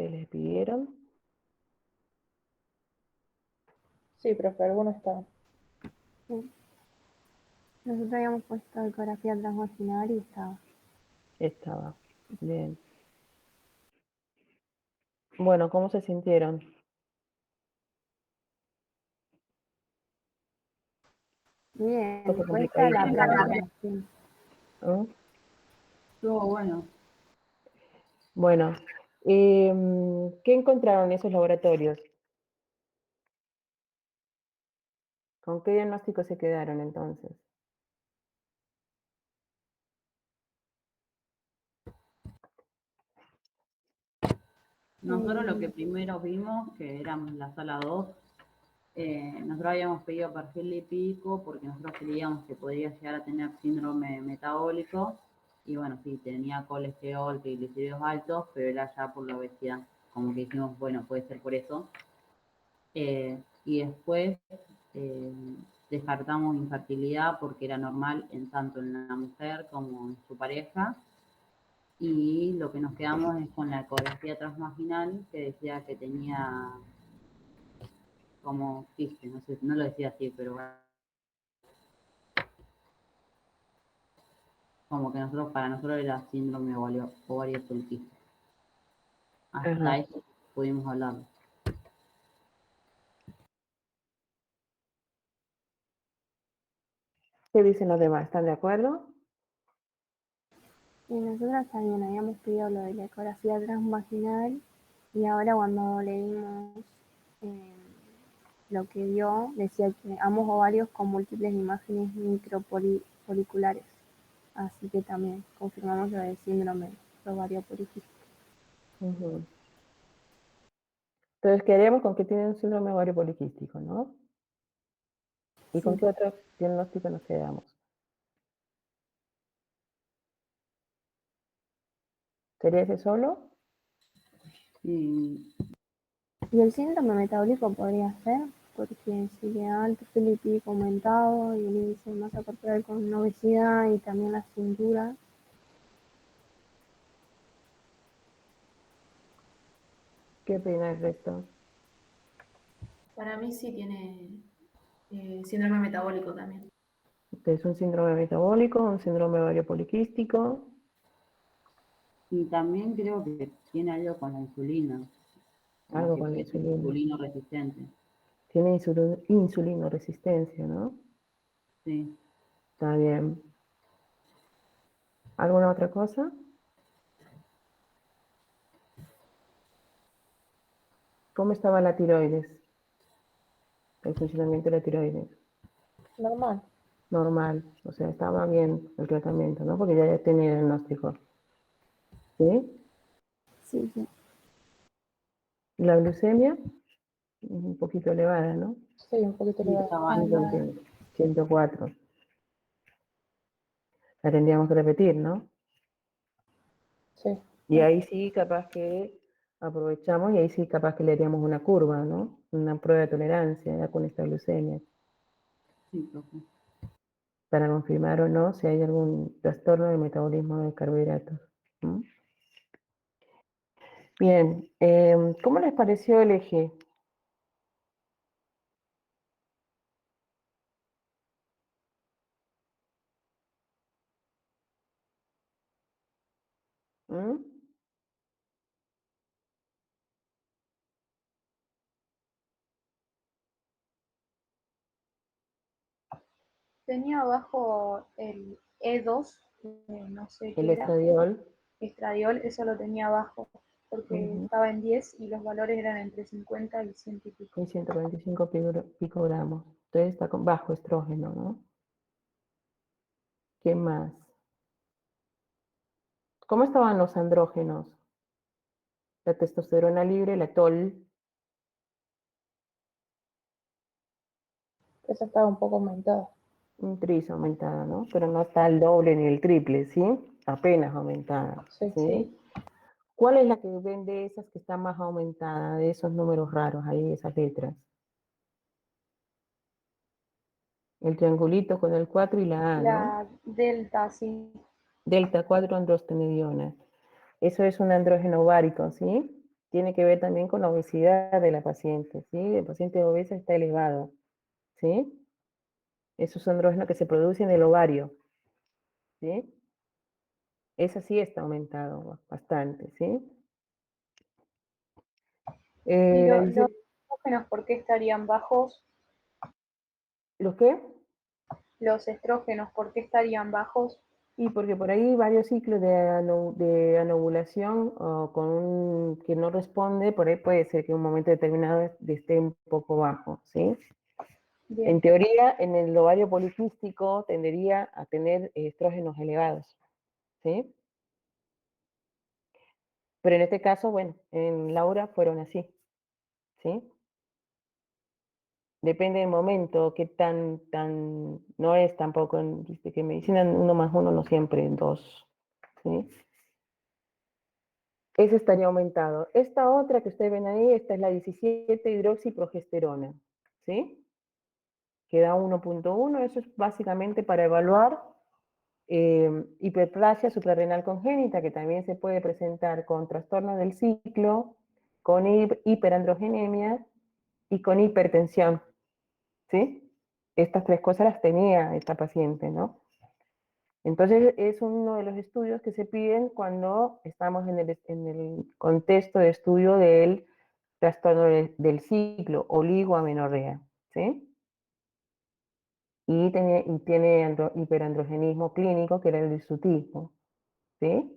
ustedes les pidieron. Sí, profe, alguno está. Sí. Nosotros habíamos puesto ecografía transvaginal y estaba. Estaba. Bien. Bueno, ¿cómo se sintieron? Bien, Fue después está la complicadísimo, ¿no? práctica. Sí. ¿No? Estuvo bueno. Bueno, ¿qué encontraron en esos laboratorios? ¿Con qué diagnóstico se quedaron entonces? Nosotros lo que primero vimos, que éramos la sala 2, nosotros habíamos pedido perfil lipídico porque nosotros creíamos que podría llegar a tener síndrome metabólico. Y bueno, sí, tenía colesterol, triglicéridos altos, pero era ya por la obesidad. Como que dijimos, bueno, puede ser por eso. Y después eh, descartamos infertilidad porque era normal tanto en la mujer como en su pareja. Y lo que nos quedamos es con la ecografía transvaginal que decía que tenía como quiste, no sé, no lo decía así, pero como que para nosotros era síndrome ovario poliquístico. Hasta Ajá. eso pudimos hablar. ¿Qué dicen los demás? ¿Están de acuerdo? Y nosotros también habíamos pedido lo de la ecografía transvaginal y ahora cuando leímos eh, lo que dio, decía que ambos ovarios con múltiples imágenes microfoliculares. Así que también confirmamos lo del síndrome de ovario poliquístico. Ujú. Entonces quedemos con que tienen síndrome ovario poliquístico, ¿no? ¿Y con Sí. qué otro diagnóstico nos quedamos? ¿Sería ese solo? Y Y el síndrome metabólico podría ser, porque si le da el perfil lipídico aumentado y el índice de masa corporal con una obesidad y también la cintura. ¿Qué opina el resto? Para mí sí tiene síndrome metabólico también. ¿Es un síndrome metabólico, un síndrome ovario poliquístico? y también creo que tiene algo con la insulina, como Algo que con la puede ser insulina. insulino resistente. Tiene insulinoresistencia, ¿no? Sí. Está bien. ¿Alguna otra cosa? ¿Cómo estaba la tiroides? El funcionamiento de la tiroides. Normal. Normal. O sea, estaba bien el tratamiento, ¿no? Porque ya tenía el diagnóstico. ¿Sí? Sí, sí. La glucemia, un poquito elevada, ¿no? Sí, un poquito elevado. Estaba Ah, alta. no. 104. La tendríamos que repetir, ¿no? Sí. Y ahí sí, capaz que aprovechamos y ahí sí, capaz que le haríamos una curva, ¿no? Una prueba de tolerancia ya con esta glucemia, Sí, profe. para confirmar o no si hay algún trastorno del metabolismo de carbohidratos. ¿Mm? Bien, ¿cómo les pareció el eje? ¿Mm? Tenía abajo el E2, no sé El qué era, estradiol. estradiol, eso lo tenía abajo, porque Ujú. estaba en 10 y los valores eran entre 50 y 100 y pico. Y 145 picogramos. Entonces está con bajo estrógeno, ¿no? ¿Qué más? ¿Cómo estaban los andrógenos? La testosterona libre, la TOL, Esa estaba un poco aumentada. un tris aumentada, ¿no? Pero no está el doble ni el triple, ¿sí? Apenas aumentada, Sí. ¿sí? ¿Cuál es la que ven de esas que está más aumentada, de esos números raros ahí, esas letras? El triangulito con el 4 y la A, ¿no? La delta, sí. Delta 4 androstenediona. Eso es un andrógeno ovárico, ¿sí? tiene que ver también con la obesidad de la paciente, ¿sí? El paciente obesa está elevado, ¿sí? Esos andrógenos que se producen en el ovario, ¿sí? Ese sí está aumentado bastante, ¿sí? ¿Y La los dice- estrógenos por qué estarían bajos? ¿Los qué? Los estrógenos por qué estarían bajos? Y porque por ahí varios ciclos de anovulación o que no responde, por ahí puede ser que en un momento determinado esté un poco bajo, ¿sí? En Bien, teoría, en el ovario poliquístico tendería a tener estrógenos elevados, ¿sí? Pero en este caso, bueno, en Laura fueron así, ¿sí? Depende del momento, qué no es tampoco, viste que en medicina 1 más 1 no siempre 2, ¿sí? Ese estaría aumentado. Esta otra que ustedes ven ahí, esta es la 17 hidroxiprogesterona, ¿sí? Que da 1.1, eso es básicamente para evaluar hiperplasia suprarrenal congénita, que también se puede presentar con trastorno del ciclo, con hiperandrogenemia y con hipertensión, ¿sí? Estas 3 cosas las tenía esta paciente, ¿no? Entonces es uno de los estudios que se piden cuando estamos en el contexto de estudio del trastorno del ciclo, oligoamenorrea, ¿sí? Y tiene hiperandrogenismo clínico, que era el hirsutismo, ¿sí?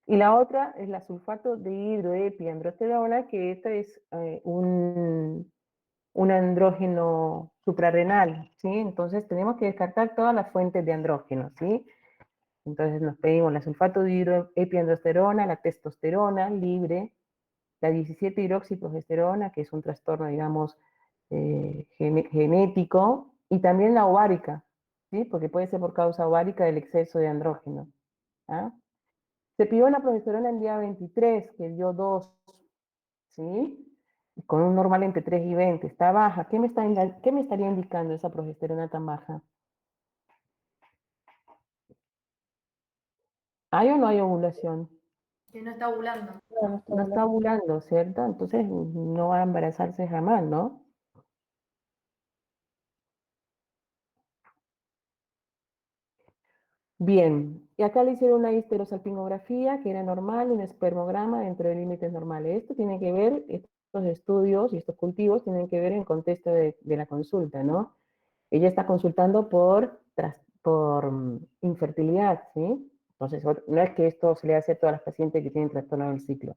Y la otra es la sulfato de hidroepiandrosterona, que esta es un andrógeno suprarrenal, ¿sí? Entonces tenemos que descartar todas las fuentes de andrógenos, ¿sí? Entonces nos pedimos la sulfato de hidroepiandrosterona, la testosterona libre, la 17-hidroxiprogesterona, que es un trastorno, digamos, genético, y también la ovárica, ¿sí? Porque puede ser por causa ovárica del exceso de andrógeno. ¿Ah? Se pidió una progesterona el día 23, que dio 2, ¿sí? Con un normal entre 3 y 20. Está baja. ¿Qué me estaría indicando esa progesterona tan baja? ¿Hay o no hay ovulación? Que no está ovulando. no está No está hablando. ovulando, ¿cierto? Entonces no va a embarazarse jamás, ¿no? Bien, y acá le hicieron una histerosalpingografía que era normal, un espermograma dentro de límites normales. Esto tiene que ver, estos estudios y estos cultivos tienen que ver en el contexto de la consulta, ¿no? Ella está consultando por infertilidad, ¿sí? Entonces, no es que esto se le hace a todas las pacientes que tienen trastorno del ciclo.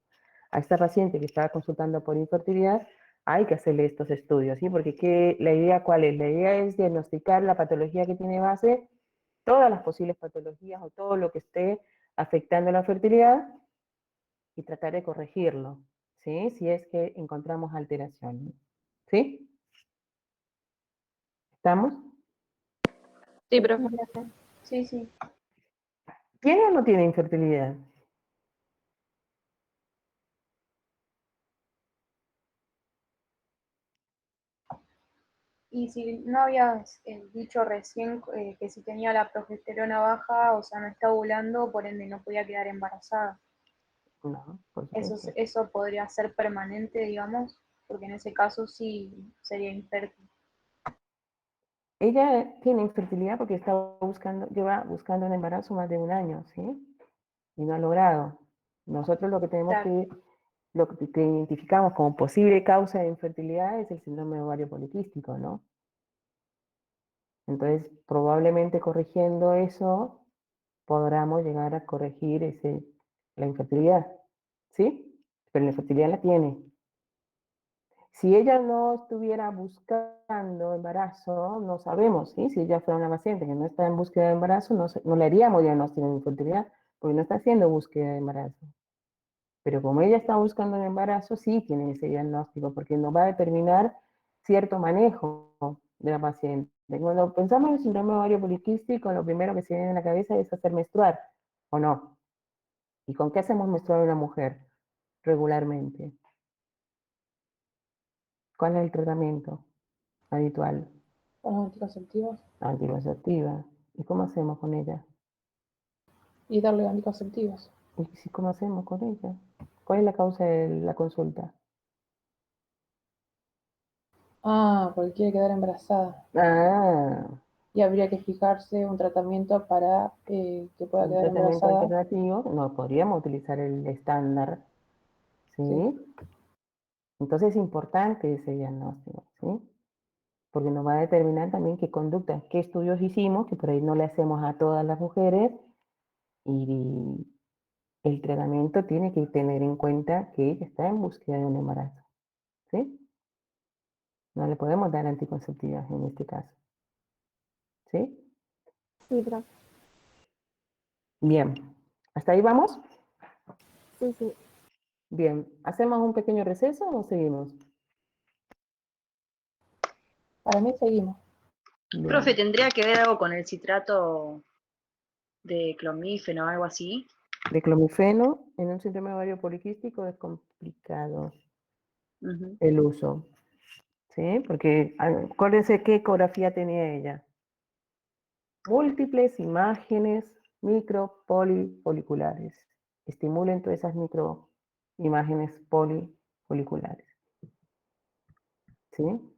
A esta paciente que estaba consultando por infertilidad, hay que hacerle estos estudios, ¿sí? Porque la idea, ¿cuál es? La idea es diagnosticar la patología que tiene base, todas las posibles patologías o todo lo que esté afectando la fertilidad y tratar de corregirlo, ¿sí? Si es que encontramos alteración, ¿sí? ¿Estamos? Sí, profe. Sí, sí. ¿Tiene o no tiene infertilidad? Y si no habías dicho recién que si tenía la progesterona baja, o sea, no está ovulando, por ende no podía quedar embarazada. No, por Eso, supuesto. eso podría ser permanente, digamos, porque en ese caso sí sería infértil. Ella tiene infertilidad porque lleva buscando un embarazo más de 1 año, ¿sí? Y no ha logrado. Nosotros Claro. lo que identificamos como posible causa de infertilidad es el síndrome de ovario poliquístico, ¿no? Entonces, probablemente corrigiendo eso, podamos llegar a corregir la infertilidad, ¿sí? Pero la infertilidad la tiene. Si ella no estuviera buscando embarazo, no sabemos, ¿sí? Si ella fuera una paciente que no está en búsqueda de embarazo, no le haríamos diagnóstico de infertilidad, porque no está haciendo búsqueda de embarazo. Pero como ella está buscando el embarazo, sí tiene ese diagnóstico, porque nos va a determinar cierto manejo de la paciente. Cuando pensamos en el síndrome ovario poliquístico, lo primero que se viene a la cabeza es hacer menstruar, ¿o no? ¿Y con qué hacemos menstruar a una mujer regularmente? ¿Cuál es el tratamiento habitual? Con los anticonceptivos Anticonceptiva. ¿Y cómo hacemos con ella? y darle anticonceptivos. ¿Y cómo hacemos con ella? ¿Cuál es la causa de la consulta? Ah, porque quiere quedar embarazada. Ah, Y habría que fijarse un tratamiento para que pueda un quedar tratamiento embarazada. alternativo, no podríamos utilizar el estándar, ¿sí? Sí. Entonces es importante ese diagnóstico, ¿sí? Porque nos va a determinar también qué conductas, qué estudios hicimos, que por ahí no le hacemos a todas las mujeres, y el tratamiento tiene que tener en cuenta que ella está en búsqueda de un embarazo, ¿sí? No le podemos dar anticonceptivas en este caso, ¿sí? Sí, profe. Bien, ¿hasta ahí vamos? Sí, sí. Bien, ¿hacemos un pequeño receso o seguimos? Para mí seguimos. Bien. Profe, ¿tendría que ver algo con el citrato de clomífeno o algo así? De clomifeno en un síndrome ovario poliquístico es complicado Ujú. el uso, ¿sí? Porque acuérdense qué ecografía tenía ella. Múltiples imágenes micropolipoliculares. Estimulen todas esas microimágenes polipoliculares, ¿sí?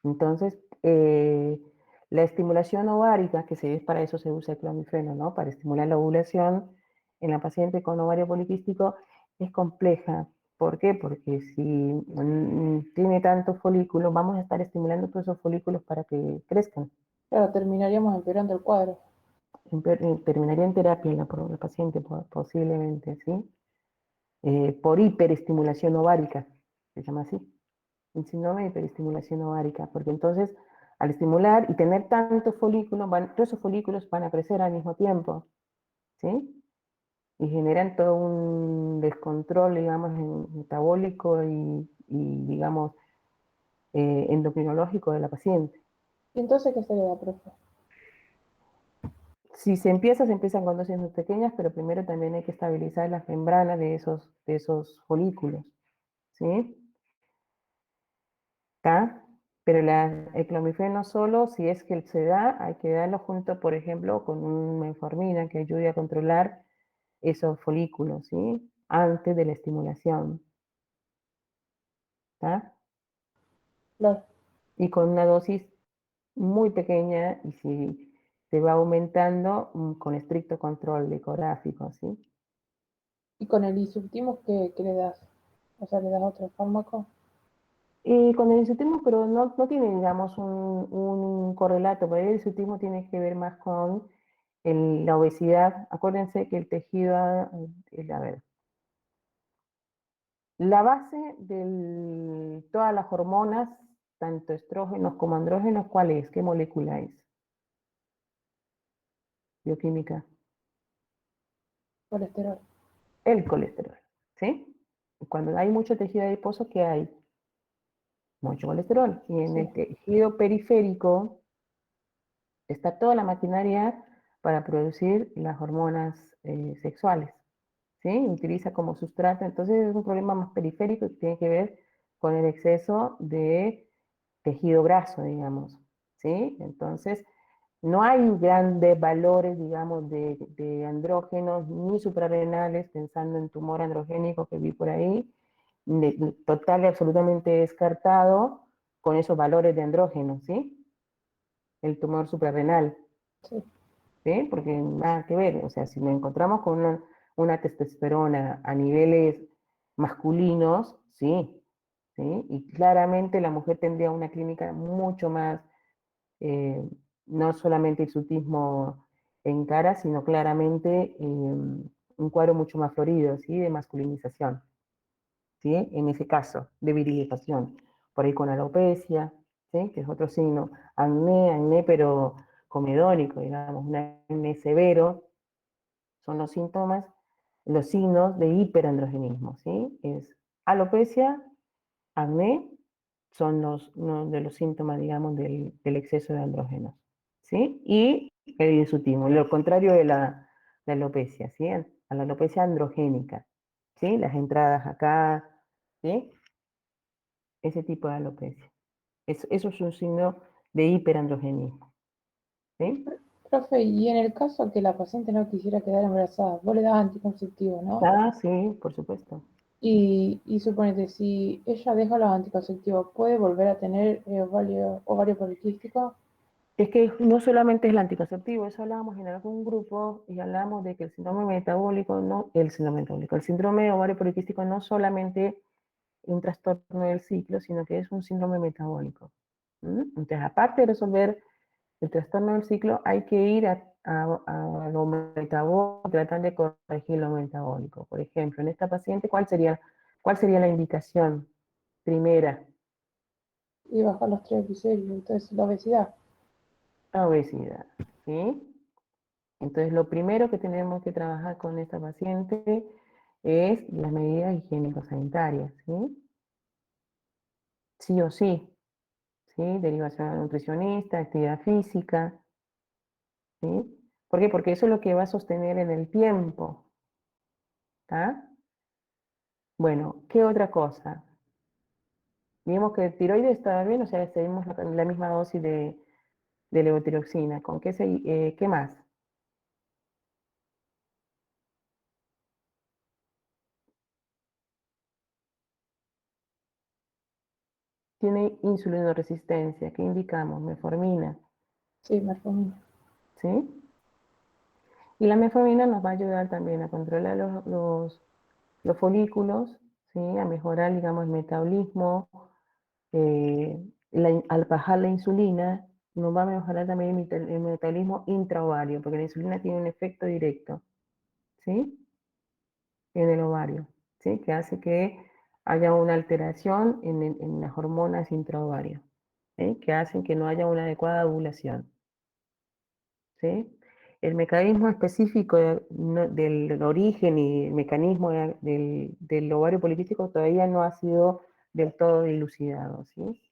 Entonces, la estimulación ovárica, que se es para eso se usa el clomifeno, ¿no? Para estimular la ovulación en la paciente con ovario poliquístico, es compleja. ¿Por qué? Porque si tiene tantos folículos, vamos a estar estimulando todos esos folículos para que crezcan. Claro, terminaríamos empeorando el cuadro. Terminaría en terapia la paciente posiblemente, ¿sí? Por hiperestimulación ovárica, se llama así. El síndrome de hiperestimulación ovárica, porque entonces al estimular y tener tantos folículos, todos esos folículos van a crecer al mismo tiempo, ¿sí? Y generan todo un descontrol, digamos, metabólico digamos, endocrinológico de la paciente. ¿Y entonces qué se le da, profe? Si se empiezan con dosis muy pequeñas, pero primero también hay que estabilizar las membranas de esos folículos, ¿sí? ¿Está? Pero el clomifeno solo, si es que se da, hay que darlo junto, por ejemplo, con una metformina que ayude a controlar esos folículos, ¿sí? Antes de la estimulación, ¿está? Claro. Y con una dosis muy pequeña, y si se va aumentando, con estricto control ecográfico, ¿sí? ¿Y con el isúltimo qué le das? O sea, ¿le das otro fármaco? Y con el disautismo, pero no tiene, digamos, un correlato, por ahí el disautismo tiene que ver más con la obesidad. Acuérdense que el tejido, a ver, la base de todas las hormonas, tanto estrógenos como andrógenos, ¿cuál es? ¿Qué molécula es? Bioquímica. Colesterol. El colesterol, ¿sí? Cuando hay mucho tejido adiposo, ¿qué hay? Mucho colesterol. Y en el Sí. tejido periférico está toda la maquinaria para producir las hormonas sexuales, ¿sí? Utiliza como sustrato, entonces es un problema más periférico que tiene que ver con el exceso de tejido graso, digamos, ¿sí? Entonces, no hay grandes valores, digamos, de andrógenos ni suprarrenales, pensando en tumor androgénico que vi por ahí, total y absolutamente descartado con esos valores de andrógenos, ¿sí? El tumor suprarrenal, Sí. ¿sí? Porque nada que ver, o sea, si nos encontramos con una testosterona a niveles masculinos, sí, ¿sí? Y claramente la mujer tendría una clínica mucho más, no solamente hirsutismo en cara, sino claramente un cuadro mucho más florido, ¿sí? De masculinización, ¿sí? En ese caso, de virilización. Por ahí con alopecia, ¿sí? Que es otro signo. Acné pero comedónico, digamos, un acné severo, son los síntomas, los signos de hiperandrogenismo, ¿sí? Es alopecia, acné, son uno de los síntomas, digamos, del exceso de andrógenos, ¿sí? Y el hirsutismo, lo contrario de la alopecia, ¿sí? A la alopecia androgénica, ¿sí? Las entradas acá, ¿sí? Ese tipo de alopecia. Eso es un signo de hiperandrogenismo, ¿sí? Profe, y en el caso que la paciente no quisiera quedar embarazada, vos le das anticonceptivo, ¿no? Ah, sí, por supuesto. Y suponete, si ella deja los anticonceptivos, ¿puede volver a tener ovario poliquístico? Es que no solamente es el anticonceptivo, eso hablábamos en algún grupo y hablamos de que el síndrome metabólico, no, el síndrome metabólico, el síndrome ovario poliquístico no solamente un trastorno del ciclo, sino que es un síndrome metabólico. Entonces, aparte de resolver el trastorno del ciclo, hay que ir a lo metabólico, tratar de corregir lo metabólico. Por ejemplo, en esta paciente, cuál sería la indicación primera? Y bajar los triglicéridos, entonces la obesidad. La obesidad, ¿sí? Entonces, lo primero que tenemos que trabajar con esta paciente es las medidas higiénico-sanitarias, ¿sí? Sí o sí, ¿sí? Derivación al nutricionista, actividad física, ¿sí? ¿Por qué? Porque eso es lo que va a sostener en el tiempo, ¿está? Bueno, ¿qué otra cosa? Vimos que el tiroides estaba bien, o sea, seguimos la misma dosis de levotiroxina. ¿Con qué más? Tiene insulinoresistencia, ¿qué indicamos? Metformina, Sí, metformina. ¿sí? Y la metformina nos va a ayudar también a controlar los folículos, ¿sí? A mejorar, digamos, el metabolismo, al bajar la insulina, nos va a mejorar también el metabolismo intraovario, porque la insulina tiene un efecto directo, ¿sí? En el ovario, ¿sí? Que hace que haya una alteración en las hormonas intraovarias, ¿sí? Que hacen que no haya una adecuada ovulación, ¿sí? El mecanismo específico del origen y el mecanismo del ovario poliquístico todavía no ha sido del todo dilucidado, ¿sí?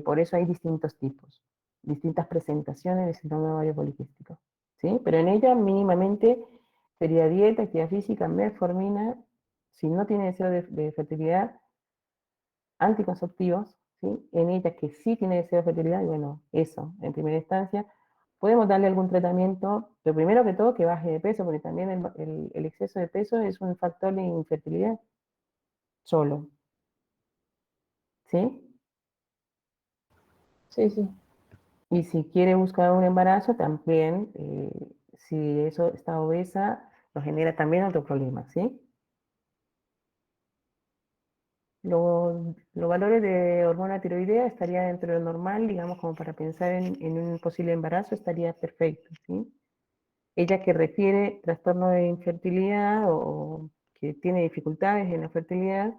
Por eso hay distintos tipos, distintas presentaciones del síndrome ovario poliquístico, ¿sí? Pero en ella mínimamente sería dieta, actividad física, metformina, si no tiene deseo de fertilidad, anticonceptivos, ¿sí? En ella que sí tiene deseo de fertilidad, y bueno, eso, en primera instancia, podemos darle algún tratamiento, pero primero que todo que baje de peso, porque también el exceso de peso es un factor de infertilidad solo, ¿sí? Sí, sí. Y si quiere buscar un embarazo, también, si eso está obesa, nos genera también otro problema, ¿sí? Los valores de hormona tiroidea estaría dentro de lo normal, digamos, como para pensar en un posible embarazo, estaría perfecto, ¿sí? Ella que refiere trastorno de infertilidad o que tiene dificultades en la fertilidad,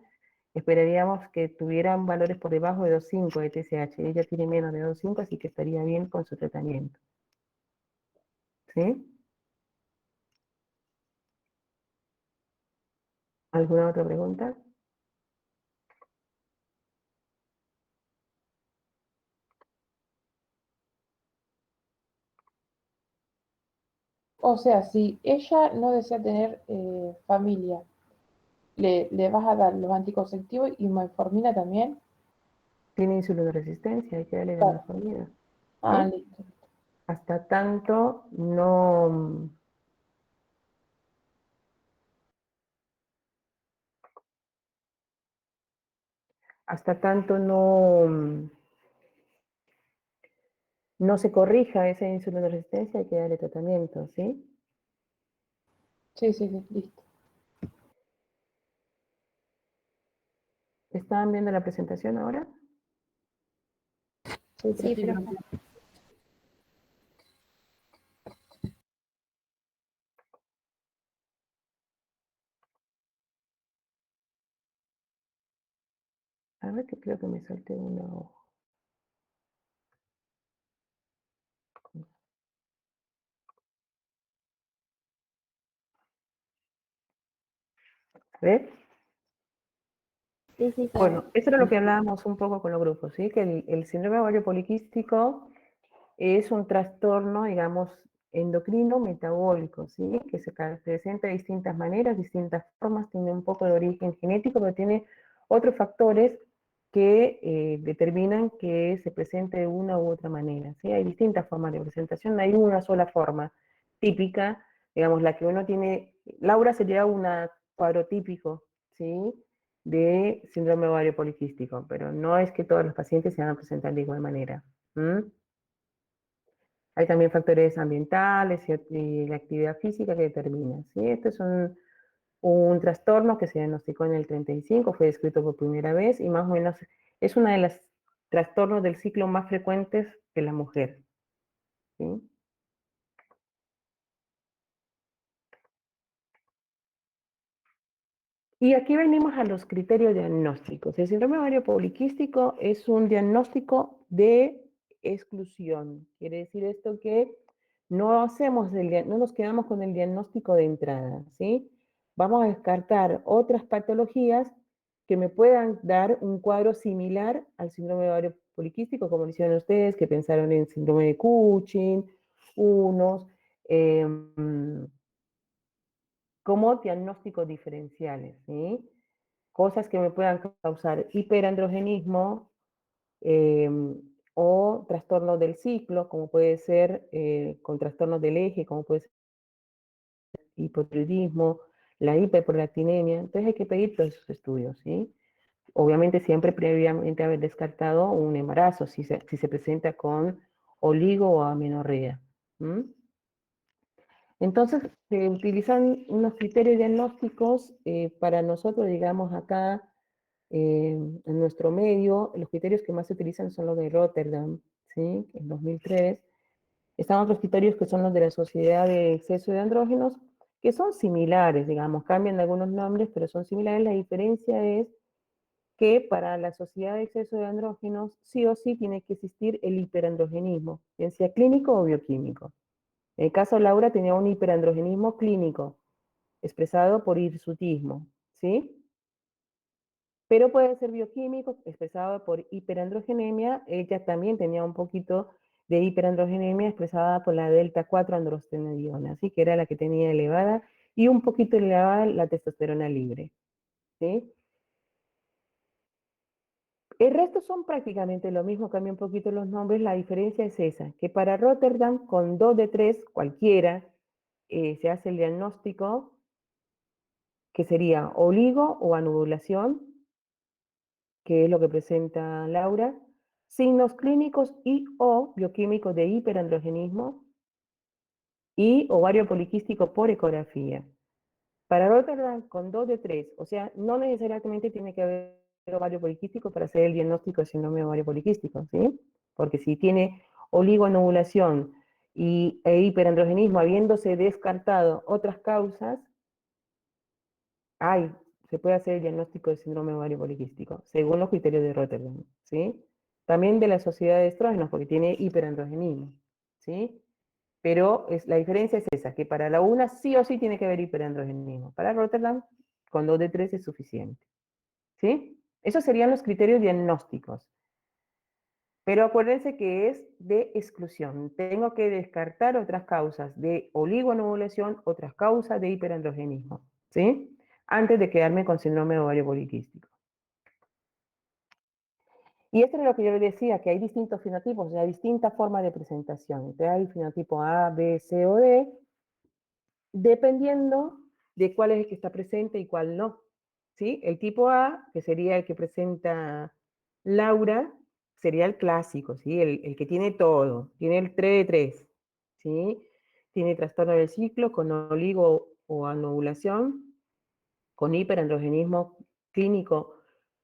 esperaríamos que tuvieran valores por debajo de 2,5 de TSH. Ella tiene menos de 2,5, así que estaría bien con su tratamiento, ¿sí? ¿Alguna otra pregunta? O sea, si ella no desea tener familia, le vas a dar los anticonceptivos y metformina también. Tiene insulinoresistencia, hay que darle la Claro. metformina, Ah, ¿sí? listo. Hasta tanto no, hasta tanto no se corrija esa insulinoresistencia, hay que darle tratamiento, ¿sí? Sí, sí, sí, listo. ¿Estaban viendo la presentación ahora? Sí, Sí, profe. profe. A ver, que creo que me salté una hoja. A ver. Sí, sí, se ve. Bueno, eso era lo que hablábamos un poco con los grupos, ¿sí? Que el síndrome ovario poliquístico es un trastorno, digamos, endocrino metabólico, ¿sí? Que se presenta de distintas maneras, distintas formas, tiene un poco de origen genético, pero tiene otros factores que determinan que se presente de una u otra manera, ¿sí? Hay distintas formas de presentación, no hay una sola forma típica, digamos, la que uno tiene, Laura sería un cuadro típico, ¿sí? De síndrome ovario poliquístico, pero no es que todos los pacientes se van a presentar de igual manera. Hay también factores ambientales y la actividad física que determinan, ¿sí? Este es un trastorno que se diagnosticó en el 35, fue descrito por primera vez y más o menos es uno de los trastornos del ciclo más frecuentes de la mujer, ¿sí? Y aquí venimos a los criterios diagnósticos. El síndrome ovario poliquístico es un diagnóstico de exclusión. Quiere decir esto que no nos quedamos con el diagnóstico de entrada, ¿sí? Vamos a descartar otras patologías que me puedan dar un cuadro similar al síndrome ovario poliquístico, como lo hicieron ustedes, que pensaron en síndrome de Cushing, unos, como diagnósticos diferenciales, ¿sí? Cosas que me puedan causar hiperandrogenismo eh, o trastornos del ciclo, como puede ser con trastornos del eje, como puede ser hipotiroidismo, la hiperprolactinemia. Entonces hay que pedir todos esos estudios, ¿sí? Obviamente siempre previamente haber descartado un embarazo, si se presenta con oligo o amenorrea. Entonces, se utilizan unos criterios diagnósticos para nosotros, digamos, acá en nuestro medio. Los criterios que más se utilizan son los de Rotterdam, ¿sí? En 2003. Están otros criterios que son los de la Sociedad de Exceso de Andrógenos, que son similares, digamos, cambian algunos nombres, pero son similares. La diferencia es que para la Sociedad de Exceso de Andrógenos, sí o sí tiene que existir el hiperandrogenismo, bien sea clínico o bioquímico. En el caso de Laura tenía un hiperandrogenismo clínico, expresado por hirsutismo, ¿sí? Pero puede ser bioquímico, expresado por hiperandrogenemia. Ella también tenía un poquito de hiperandrogenemia expresada por la delta 4 androstenediona, ¿sí? Que era la que tenía elevada y un poquito elevada la testosterona libre, ¿sí? El resto son prácticamente lo mismo, cambia un poquito los nombres. La diferencia es esa, que para Rotterdam, con 2 de 3, cualquiera, se hace el diagnóstico, que sería oligo o anovulación, que es lo que presenta Laura, signos clínicos y o bioquímicos de hiperandrogenismo y ovario poliquístico por ecografía. Para Rotterdam, con 2 de 3, o sea, no necesariamente tiene que haber ovario poliquístico para hacer el diagnóstico de síndrome de ovario poliquístico, ¿sí? Porque si tiene oligoanovulación e hiperandrogenismo, habiéndose descartado otras causas, se puede hacer el diagnóstico de síndrome ovario poliquístico, según los criterios de Rotterdam, ¿sí? También de la sociedad de estrógenos, porque tiene hiperandrogenismo, ¿sí? Pero la diferencia es esa, que para la una sí o sí tiene que haber hiperandrogenismo. Para Rotterdam, con 2 de 3 es suficiente, ¿sí? Esos serían los criterios diagnósticos. Pero acuérdense que es de exclusión. Tengo que descartar otras causas de oligoanovulación, otras causas de hiperandrogenismo, ¿sí? Antes de quedarme con síndrome de ovario poliquístico. Y esto es lo que yo les decía, que hay distintos fenotipos, o sea, distintas formas de presentación. Entonces hay fenotipo A, B, C o D, dependiendo de cuál es el que está presente y cuál no. ¿Sí? El tipo A, que sería el que presenta Laura, sería el clásico, ¿sí? El que tiene todo, tiene el 3 de 3, ¿sí? Tiene trastorno del ciclo con oligo o anovulación, con hiperandrogenismo clínico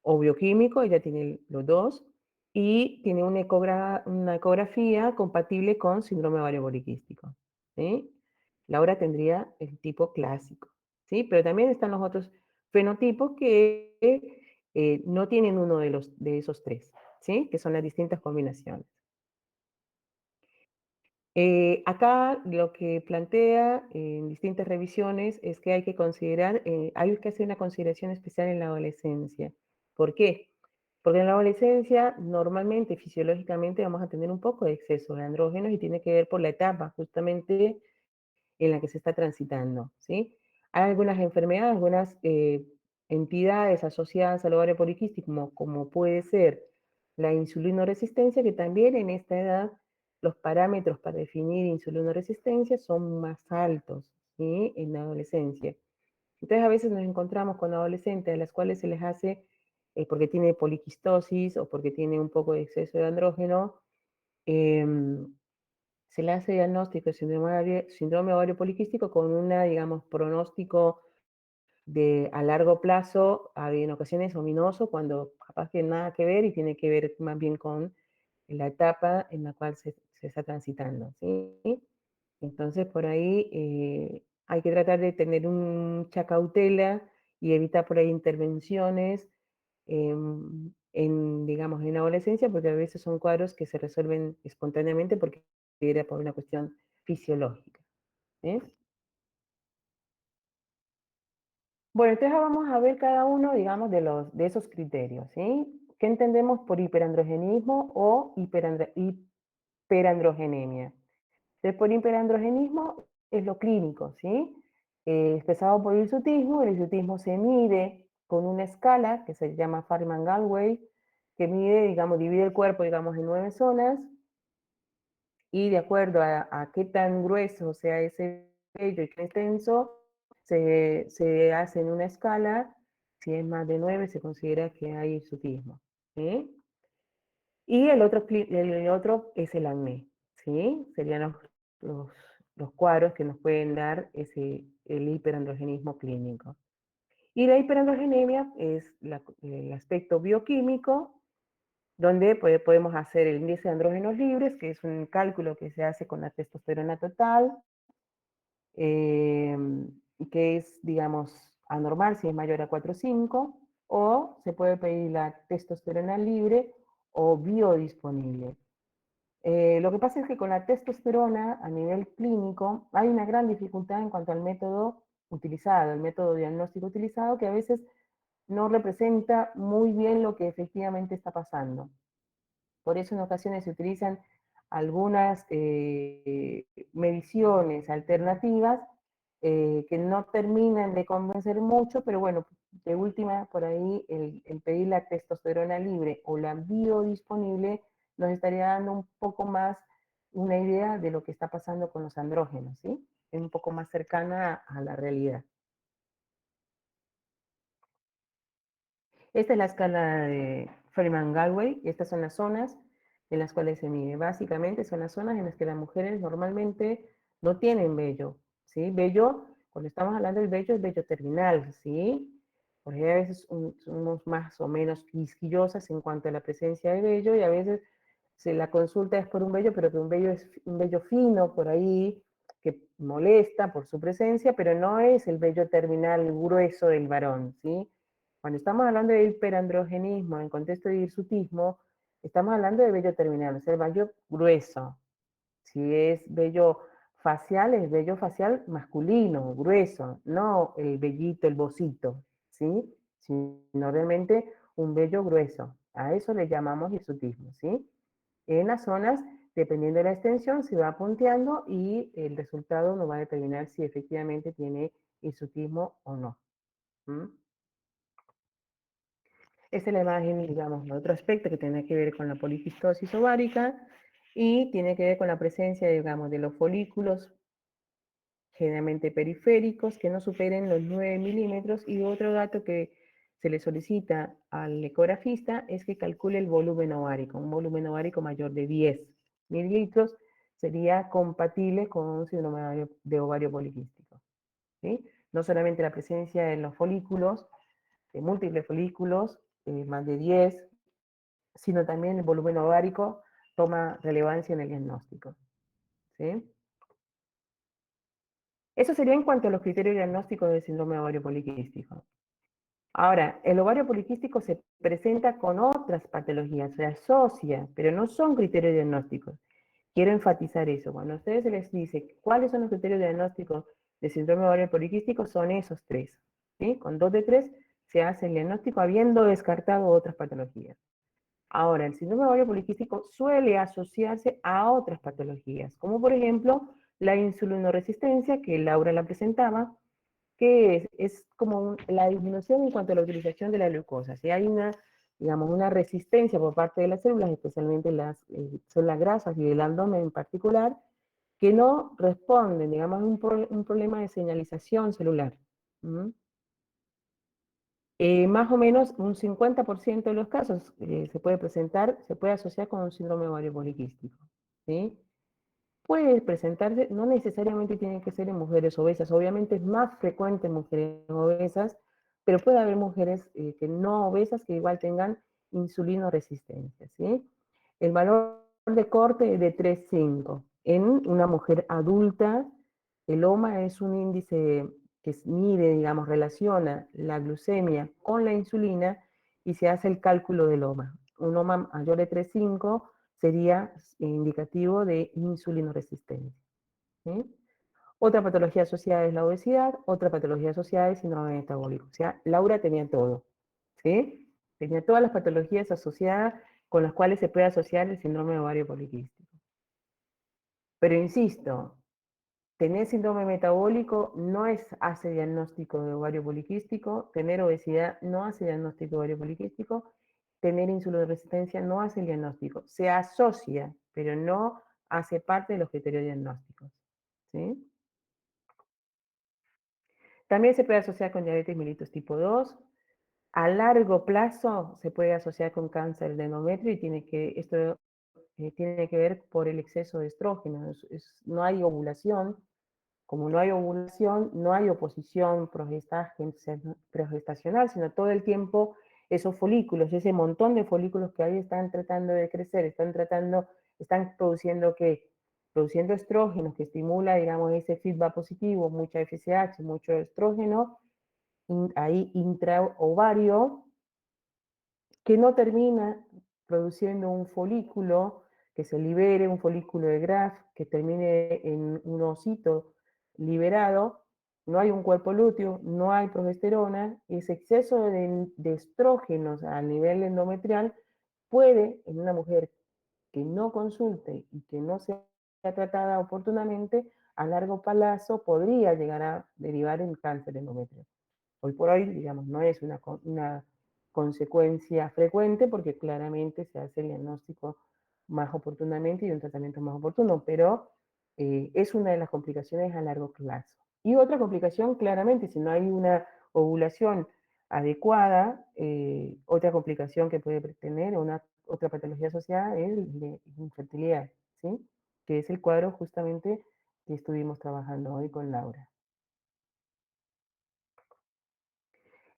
o bioquímico, ella tiene los dos, y tiene una ecografía compatible con síndrome ovario poliquístico, ¿sí? Laura tendría el tipo clásico, ¿sí? Pero también están los otros fenotipos que no tienen uno de esos tres, ¿sí? Que son las distintas combinaciones. Acá lo que plantea en distintas revisiones es que hay que considerar, hay que hacer una consideración especial en la adolescencia. ¿Por qué? Porque en la adolescencia normalmente, fisiológicamente, vamos a tener un poco de exceso de andrógenos y tiene que ver por la etapa justamente en la que se está transitando, ¿sí? Hay algunas enfermedades, algunas entidades asociadas al ovario poliquístico, como puede ser la insulinoresistencia, que también en esta edad los parámetros para definir insulinoresistencia son más altos, ¿sí? En la adolescencia. Entonces a veces nos encontramos con adolescentes a las cuales se les hace, porque tiene poliquistosis o porque tiene un poco de exceso de andrógeno, se le hace diagnóstico de síndrome ovario poliquístico con una, digamos, pronóstico a largo plazo, en ocasiones ominoso, cuando capaz que nada que ver y tiene que ver más bien con la etapa en la cual se está transitando, ¿sí? Entonces, por ahí hay que tratar de tener mucha cautela y evitar por ahí intervenciones digamos, en la adolescencia, porque a veces son cuadros que se resuelven espontáneamente porque era por una cuestión fisiológica. ¿Sí? Bueno, entonces vamos a ver cada uno, digamos, de esos criterios, ¿sí? ¿Qué entendemos por hiperandrogenismo o hiperandrogenemia? Entonces, por hiperandrogenismo es lo clínico, ¿sí? Expresado por el hirsutismo se mide con una escala que se llama Farman-Gallwey, que mide, digamos, divide el cuerpo, digamos, en 9 zonas, y de acuerdo a qué tan grueso sea ese vello y qué extenso, se hace en una escala. Si es más de 9, se considera que hay hirsutismo, ¿sí? Y el otro es el acné, ¿sí? Serían los, los cuadros que nos pueden dar el hiperandrogenismo clínico. Y la hiperandrogenemia es el aspecto bioquímico, donde podemos hacer el índice de andrógenos libres, que es un cálculo que se hace con la testosterona total, que es, digamos, anormal si es mayor a 4,5, o se puede pedir la testosterona libre o biodisponible. Lo que pasa es que con la testosterona, a nivel clínico, hay una gran dificultad en cuanto al método utilizado, el método diagnóstico utilizado, que a veces no representa muy bien lo que efectivamente está pasando. Por eso en ocasiones se utilizan algunas mediciones alternativas que no terminan de convencer mucho, pero bueno, de última, por ahí el pedir la testosterona libre o la biodisponible nos estaría dando un poco más una idea de lo que está pasando con los andrógenos, ¿sí? Es un poco más cercana a la realidad. Esta es la escala de Freeman-Gallwey, y estas son las zonas en las cuales se mide. Básicamente son las zonas en las que las mujeres normalmente no tienen vello, ¿sí? Vello, cuando estamos hablando del vello, es vello terminal, ¿sí? Porque a veces somos más o menos quisquillosas en cuanto a la presencia de vello, y a veces la consulta es por un vello, pero que un vello es un vello fino por ahí, que molesta por su presencia, pero no es el vello terminal grueso del varón, ¿sí? Cuando estamos hablando de hiperandrogenismo en contexto de hirsutismo, estamos hablando de vello terminal, o sea, el vello grueso. Si es vello facial, es vello facial masculino, grueso, no el vellito, el bocito, ¿sí? Sino realmente un vello grueso. A eso le llamamos hirsutismo, ¿sí? En las zonas, dependiendo de la extensión, se va punteando y el resultado nos va a determinar si efectivamente tiene hirsutismo o no. ¿Mm? Esta es la imagen, digamos, de otro aspecto que tiene que ver con la poliquistosis ovárica y tiene que ver con la presencia, digamos, de los folículos generalmente periféricos que no superen los 9 milímetros, y otro dato que se le solicita al ecografista es que calcule el volumen ovárico. Un volumen ovárico mayor de 10 mililitros sería compatible con un síndrome de ovario poliquístico, ¿sí? No solamente la presencia de los folículos, de múltiples folículos, más de 10, sino también el volumen ovárico toma relevancia en el diagnóstico, ¿sí? Eso sería en cuanto a los criterios diagnósticos del síndrome de ovario poliquístico. Ahora, el ovario poliquístico se presenta con otras patologías, se asocia, pero no son criterios diagnósticos. Quiero enfatizar eso. Cuando a ustedes se les dice cuáles son los criterios diagnósticos del síndrome de ovario poliquístico, son esos 3. ¿Sí? Con 2 de 3 se hace el diagnóstico habiendo descartado otras patologías. Ahora, el síndrome de ovario poliquístico suele asociarse a otras patologías, como por ejemplo la insulinoresistencia, que Laura la presentaba, ¿qué es? Es como la disminución en cuanto a la utilización de la glucosa. Si hay una, digamos, una resistencia por parte de las células, especialmente son las grasas y el abdomen en particular, que no responden, digamos, a un problema de señalización celular. Más o menos un 50% de los casos se puede presentar, se puede asociar con un síndrome ovario poliquístico. ¿Sí? Puede presentarse, no necesariamente tiene que ser en mujeres obesas, obviamente es más frecuente en mujeres obesas, pero puede haber mujeres que no obesas que igual tengan insulinoresistencia, ¿sí? El valor de corte es de 3,5. En una mujer adulta, el OMA es un índice que mide, digamos, relaciona la glucemia con la insulina y se hace el cálculo del OMA. Un OMA mayor de 3,5 sería indicativo de insulinoresistencia. ¿Sí? Otra patología asociada es la obesidad, otra patología asociada es síndrome metabólico. O sea, Laura tenía todo. ¿Sí? Tenía todas las patologías asociadas con las cuales se puede asociar el síndrome de ovario poliquístico. Pero insisto, tener síndrome metabólico no hace diagnóstico de ovario poliquístico, tener obesidad no hace diagnóstico de ovario poliquístico, tener insulinoresistencia no hace el diagnóstico. Se asocia, pero no hace parte de los criterios diagnósticos. ¿Sí? También se puede asociar con diabetes mellitus tipo 2. A largo plazo se puede asociar con cáncer de endometrio y esto tiene que ver por el exceso de estrógeno. No hay ovulación. Como no hay ovulación, no hay oposición progestacional, sino todo el tiempo esos folículos, ese montón de folículos que ahí están tratando de crecer, están produciendo ¿qué? Produciendo estrógenos que estimula, digamos, ese feedback positivo, mucha FSH, mucho estrógeno, ahí intraovario, que no termina produciendo un folículo que se libere, un folículo de Graf, que termine en un ovocito liberado, no hay un cuerpo lúteo, no hay progesterona, y ese exceso de estrógenos a nivel endometrial puede, en una mujer que no consulte y que no sea tratada oportunamente, a largo plazo podría llegar a derivar en cáncer endometrial. Hoy por hoy, digamos, no es una consecuencia frecuente porque claramente se hace el diagnóstico más oportunamente y un tratamiento más oportuno, pero es una de las complicaciones a largo plazo. Y otra complicación, claramente, si no hay una ovulación adecuada, otra complicación que puede tener otra patología asociada es la infertilidad, ¿sí? Que es el cuadro justamente que estuvimos trabajando hoy con Laura.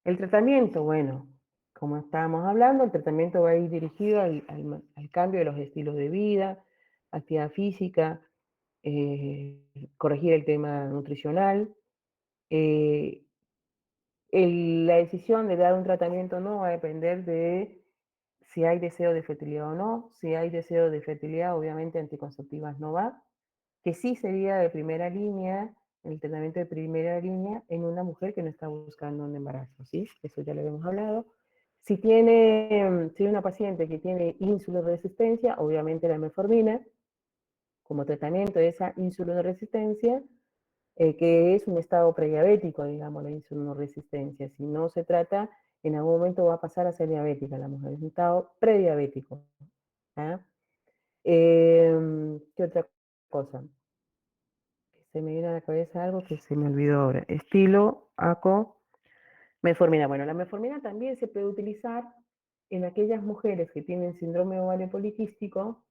El tratamiento, bueno, como estábamos hablando, el tratamiento va a ir dirigido al cambio de los estilos de vida, actividad física, corregir el tema nutricional. La decisión de dar un tratamiento o no va a depender de si hay deseo de fertilidad o no. Si hay deseo de fertilidad, obviamente anticonceptivas no va, que sí sería de primera línea, el tratamiento de primera línea en una mujer que no está buscando un embarazo, ¿sí? Eso ya lo habíamos hablado. Si tiene una paciente que tiene insuloresistencia, obviamente la metformina, como tratamiento de esa insuloresistencia, que es un estado prediabético, digamos, la insuloresistencia. Si no se trata, en algún momento va a pasar a ser diabética la mujer, es un estado prediabético. ¿Ah? ¿Qué otra cosa? Se me viene a la cabeza algo que se me olvidó ahora. Estilo, ACO, metformina. Bueno, la metformina también se puede utilizar en aquellas mujeres que tienen síndrome ovario poliquístico,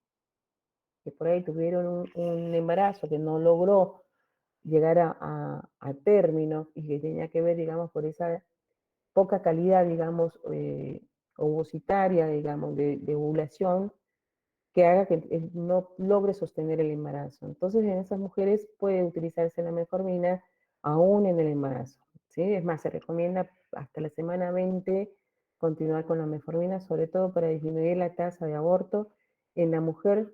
que por ahí tuvieron un embarazo que no logró llegar a término y que tenía que ver, digamos, por esa poca calidad, digamos, ovocitaria, digamos, de ovulación, que haga que no logre sostener el embarazo. Entonces, en esas mujeres puede utilizarse la metformina aún en el embarazo. ¿Sí? Es más, se recomienda hasta la semana 20 continuar con la metformina, sobre todo para disminuir la tasa de aborto en la mujer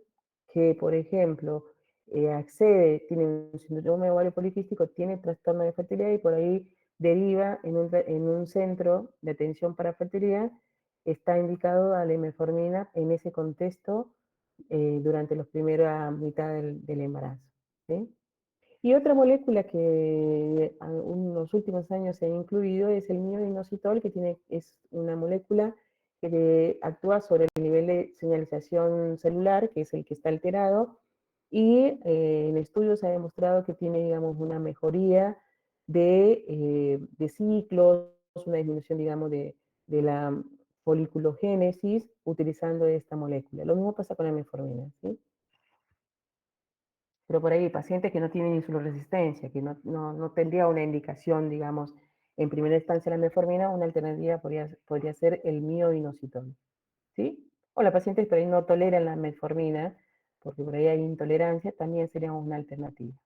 que, por ejemplo, tiene un síndrome ovario poliquístico, tiene trastorno de fertilidad y por ahí deriva en un centro de atención para fertilidad, está indicado darle metformina en ese contexto durante la primera mitad del embarazo. ¿Sí? Y otra molécula que en los últimos años se ha incluido es el mioinositol, que es una molécula que actúa sobre el nivel de señalización celular, que es el que está alterado, y en estudios se ha demostrado que tiene, digamos, una mejoría de ciclos, una disminución, digamos, de la foliculogénesis utilizando esta molécula. Lo mismo pasa con la metformina, ¿sí? Pero por ahí, pacientes que no tienen insuloresistencia, que no tendría una indicación, digamos, en primera instancia la metformina, una alternativa podría ser el mioinositol, ¿sí? O las pacientes por ahí no toleran la metformina, porque por ahí hay intolerancia, también sería una alternativa.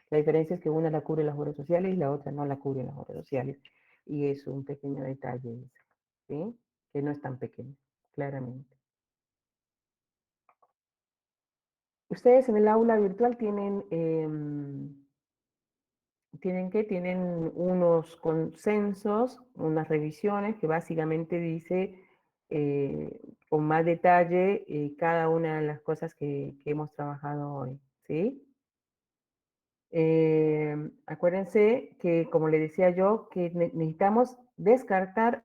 La diferencia es que una la cubre las obras sociales y la otra no la cubre las obras sociales. Y es un pequeño detalle, ¿sí? Que no es tan pequeño, claramente. Ustedes en el aula virtual tienen unos consensos, unas revisiones que básicamente dice con más detalle cada una de las cosas que hemos trabajado hoy, ¿sí? Acuérdense que, como le decía yo, que necesitamos descartar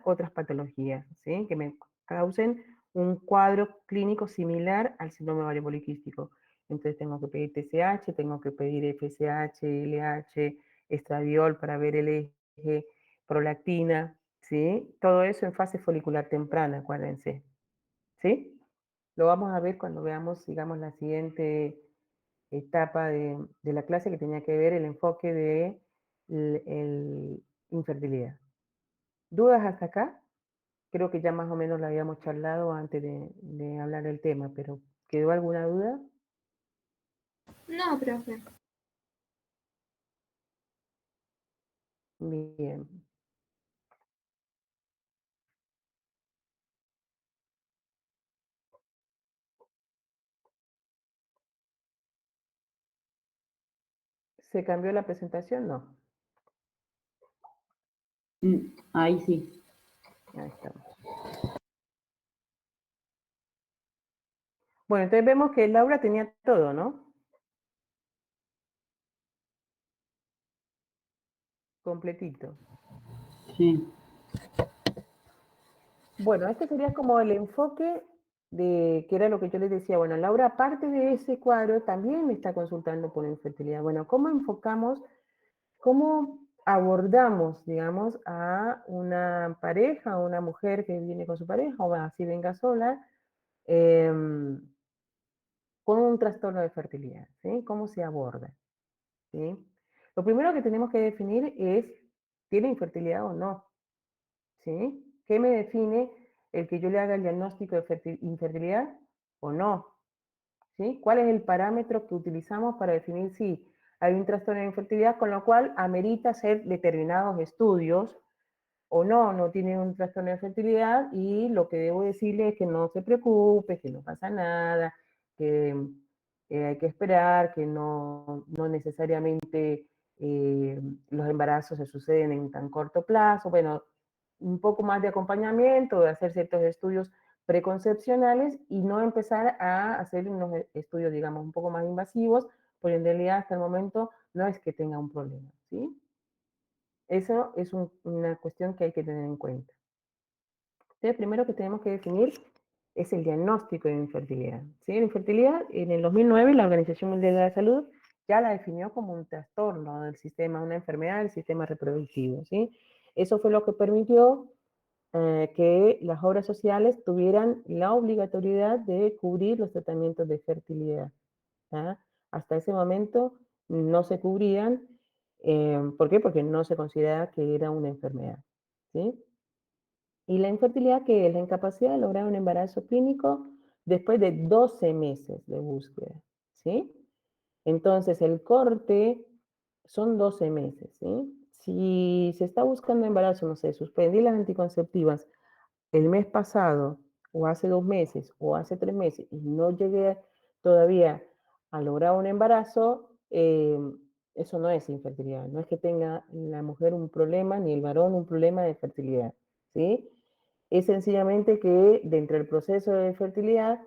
otras patologías, ¿sí? Que me causen un cuadro clínico similar al síndrome ovario poliquístico. Entonces tengo que pedir TSH, tengo que pedir FSH, LH, estradiol para ver el eje, prolactina, ¿sí? Todo eso en fase folicular temprana, acuérdense, ¿sí? Lo vamos a ver cuando veamos, digamos, la siguiente etapa de la clase, que tenía que ver el enfoque de infertilidad. ¿Dudas hasta acá? Creo que ya más o menos lo habíamos charlado antes de hablar del tema, pero ¿quedó alguna duda? No, profe. Bien. ¿Se cambió la presentación? No. Ahí sí. Ahí estamos. Bueno, entonces vemos que Laura tenía todo, ¿no? Completito. Sí. Bueno, este sería como el enfoque de que era lo que yo les decía. Bueno, Laura, aparte de ese cuadro, también me está consultando por infertilidad. Bueno, ¿cómo enfocamos, cómo abordamos, digamos, a una pareja, a una mujer que viene con su pareja, o así venga sola, con un trastorno de fertilidad? ¿Sí? ¿Cómo se aborda? ¿Sí? Lo primero que tenemos que definir es, ¿tiene infertilidad o no? ¿Sí? ¿Qué me define el que yo le haga el diagnóstico de infertilidad o no? ¿Sí? ¿Cuál es el parámetro que utilizamos para definir si hay un trastorno de infertilidad, con lo cual amerita hacer determinados estudios o no tiene un trastorno de fertilidad, y lo que debo decirle es que no se preocupe, que no pasa nada, que hay que esperar, que no necesariamente los embarazos se suceden en tan corto plazo? Bueno, un poco más de acompañamiento, de hacer ciertos estudios preconcepcionales y no empezar a hacer unos estudios, digamos, un poco más invasivos, porque en realidad hasta el momento no es que tenga un problema, ¿sí? Eso es una cuestión que hay que tener en cuenta. Entonces, primero que tenemos que definir es el diagnóstico de infertilidad, ¿sí? La infertilidad, en el 2009, la Organización Mundial de la Salud ya la definió como un trastorno del sistema, una enfermedad del sistema reproductivo, ¿sí? Eso fue lo que permitió que las obras sociales tuvieran la obligatoriedad de cubrir los tratamientos de fertilidad, ¿ah? Hasta ese momento no se cubrían. ¿Por qué? Porque no se consideraba que era una enfermedad, ¿sí? Y la infertilidad, que es la incapacidad de lograr un embarazo clínico después de 12 meses de búsqueda, ¿sí? Entonces, el corte son 12 meses, ¿sí? Si se está buscando embarazo, no sé, suspendí las anticonceptivas el mes pasado, o hace 2 meses, o hace 3 meses, y no llegué todavía a lograr un embarazo, eso no es infertilidad. No es que tenga la mujer un problema, ni el varón un problema de fertilidad, ¿sí? Es sencillamente que dentro del proceso de fertilidad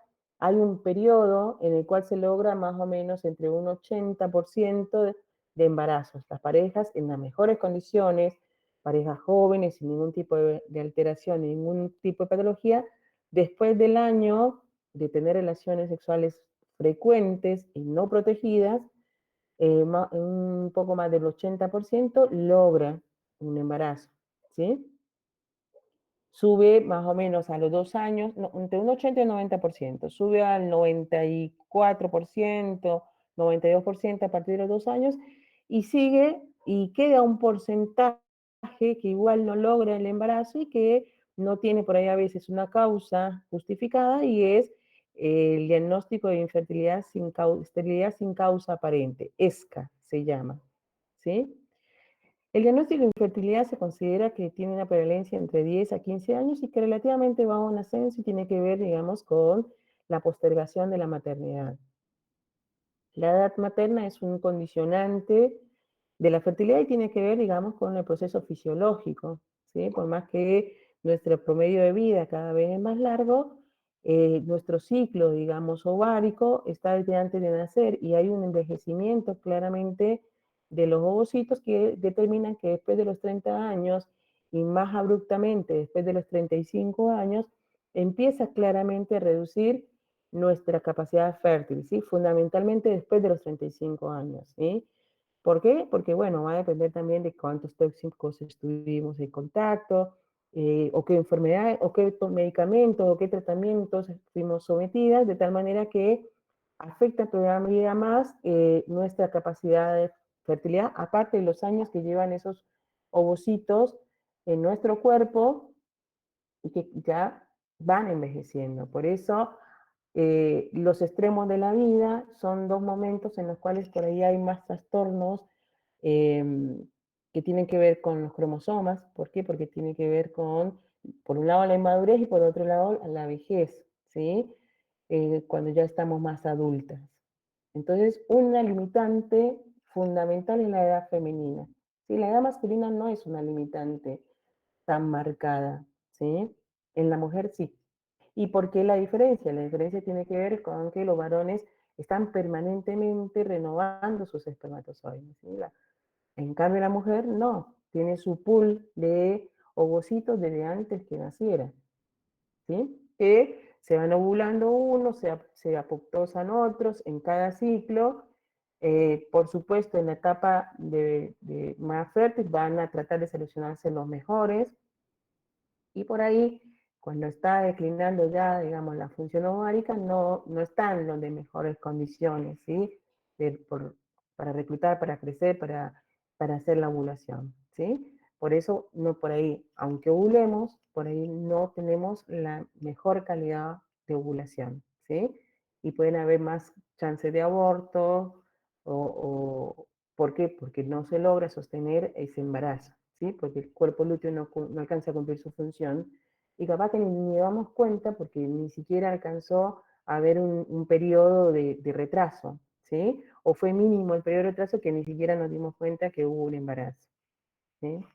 hay un periodo en el cual se logra más o menos entre un 80% de embarazos. Las parejas en las mejores condiciones, parejas jóvenes, sin ningún tipo de alteración, ningún tipo de patología, después del año de tener relaciones sexuales frecuentes y no protegidas, un poco más del 80% logra un embarazo, ¿sí? Sube más o menos a los 2 años, entre un 80 y un 90%, sube al 94%, 92% a partir de los 2 años, y sigue, y queda un porcentaje que igual no logra el embarazo y que no tiene por ahí a veces una causa justificada, y es el diagnóstico de infertilidad esterilidad sin causa aparente, ESCA se llama, ¿sí? El diagnóstico de infertilidad se considera que tiene una prevalencia entre 10 a 15 años y que relativamente va a un ascenso y tiene que ver, digamos, con la postergación de la maternidad. La edad materna es un condicionante de la fertilidad y tiene que ver, digamos, con el proceso fisiológico, ¿sí? Por más que nuestro promedio de vida cada vez es más largo, nuestro ciclo, digamos, ovárico está desde antes de nacer y hay un envejecimiento claramente de los ovocitos que determinan que después de los 30 años y más abruptamente después de los 35 años, empieza claramente a reducir nuestra capacidad fértil, ¿sí? Fundamentalmente después de los 35 años, ¿sí? ¿Por qué? Porque, bueno, va a depender también de cuántos tóxicos estuvimos en contacto, o qué enfermedades, o qué medicamentos, o qué tratamientos fuimos sometidas, de tal manera que afecta todavía más nuestra capacidad de fertilidad, aparte de los años que llevan esos ovocitos en nuestro cuerpo y que ya van envejeciendo. Por eso los extremos de la vida son 2 momentos en los cuales por ahí hay más trastornos que tienen que ver con los cromosomas. ¿Por qué? Porque tiene que ver con, por un lado, la inmadurez y por otro lado, la vejez, ¿sí? Cuando ya estamos más adultas. Entonces, una limitante fundamental es la edad femenina. ¿Sí? La edad masculina no es una limitante tan marcada, ¿sí? En la mujer sí. ¿Y por qué la diferencia? La diferencia tiene que ver con que los varones están permanentemente renovando sus espermatozoides, ¿sí? En cambio la mujer no, tiene su pool de ovocitos desde antes que naciera, ¿sí? Que se van ovulando unos, se apoptosan otros en cada ciclo. Por supuesto, en la etapa de más fértil van a tratar de seleccionarse los mejores, y por ahí, cuando está declinando ya, digamos, la función ovárica, no están los de mejores condiciones, ¿sí? Para reclutar, para crecer, para hacer la ovulación, ¿sí? Por eso, no por ahí, aunque ovulemos, por ahí no tenemos la mejor calidad de ovulación, ¿sí? Y pueden haber más chances de aborto, ¿por qué? Porque no se logra sostener ese embarazo, ¿sí? Porque el cuerpo lúteo no alcanza a cumplir su función y capaz que ni damos cuenta porque ni siquiera alcanzó a haber un periodo de retraso, ¿sí? O fue mínimo el periodo de retraso que ni siquiera nos dimos cuenta que hubo un embarazo, ¿sí?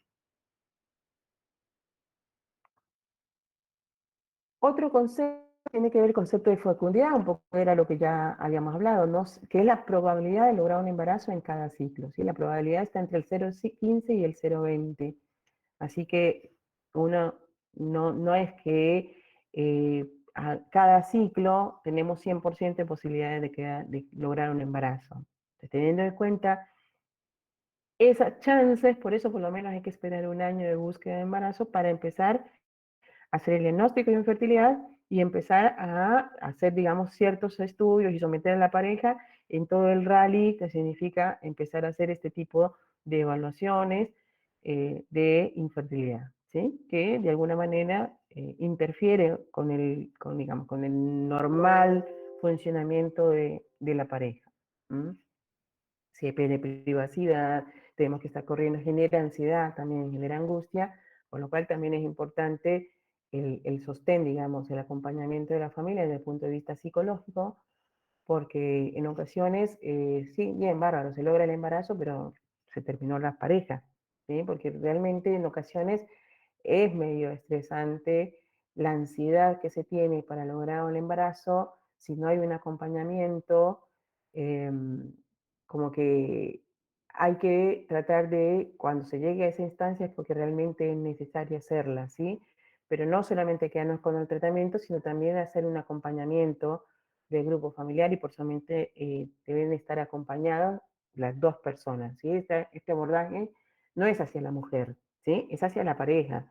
Otro concepto tiene que ver el concepto de fecundidad, un poco era lo que ya habíamos hablado, ¿no? Que es la probabilidad de lograr un embarazo en cada ciclo, ¿sí? La probabilidad está entre el 0,15 y el 0,20. Así que uno no es que a cada ciclo tenemos 100% de posibilidades de lograr un embarazo. Entonces, teniendo en cuenta esas chances, por eso por lo menos hay que esperar un año de búsqueda de embarazo para empezar hacer el diagnóstico de infertilidad y empezar a hacer, digamos, ciertos estudios y someter a la pareja en todo el rally, que significa empezar a hacer este tipo de evaluaciones de infertilidad, ¿sí? Que de alguna manera interfiere digamos, con el normal funcionamiento de la pareja. Si hay privacidad, tenemos que estar corriendo, genera ansiedad, también genera angustia, con lo cual también es importante el sostén, digamos, el acompañamiento de la familia desde el punto de vista psicológico, porque en ocasiones, sí, bien, bárbaro, se logra el embarazo, pero se terminó la pareja, ¿sí? Porque realmente en ocasiones es medio estresante la ansiedad que se tiene para lograr un embarazo, si no hay un acompañamiento, como que hay que tratar de, cuando se llegue a esa instancia, es porque realmente es necesario hacerla, ¿sí? Pero no solamente quedarnos con el tratamiento, sino también hacer un acompañamiento del grupo familiar y por solamente deben estar acompañadas las dos personas, ¿sí? Este abordaje no es hacia la mujer, ¿sí? Es hacia la pareja.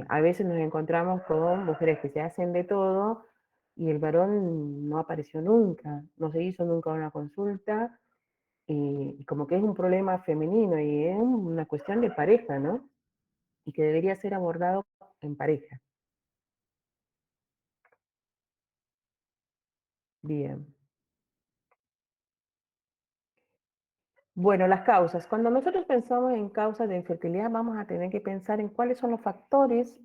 A veces nos encontramos con mujeres que se hacen de todo y el varón no apareció nunca, no se hizo nunca una consulta, y como que es un problema femenino y es una cuestión de pareja, ¿no? Y que debería ser abordado en pareja. Bien. Bueno, las causas. Cuando nosotros pensamos en causas de infertilidad, vamos a tener que pensar en cuáles son los factores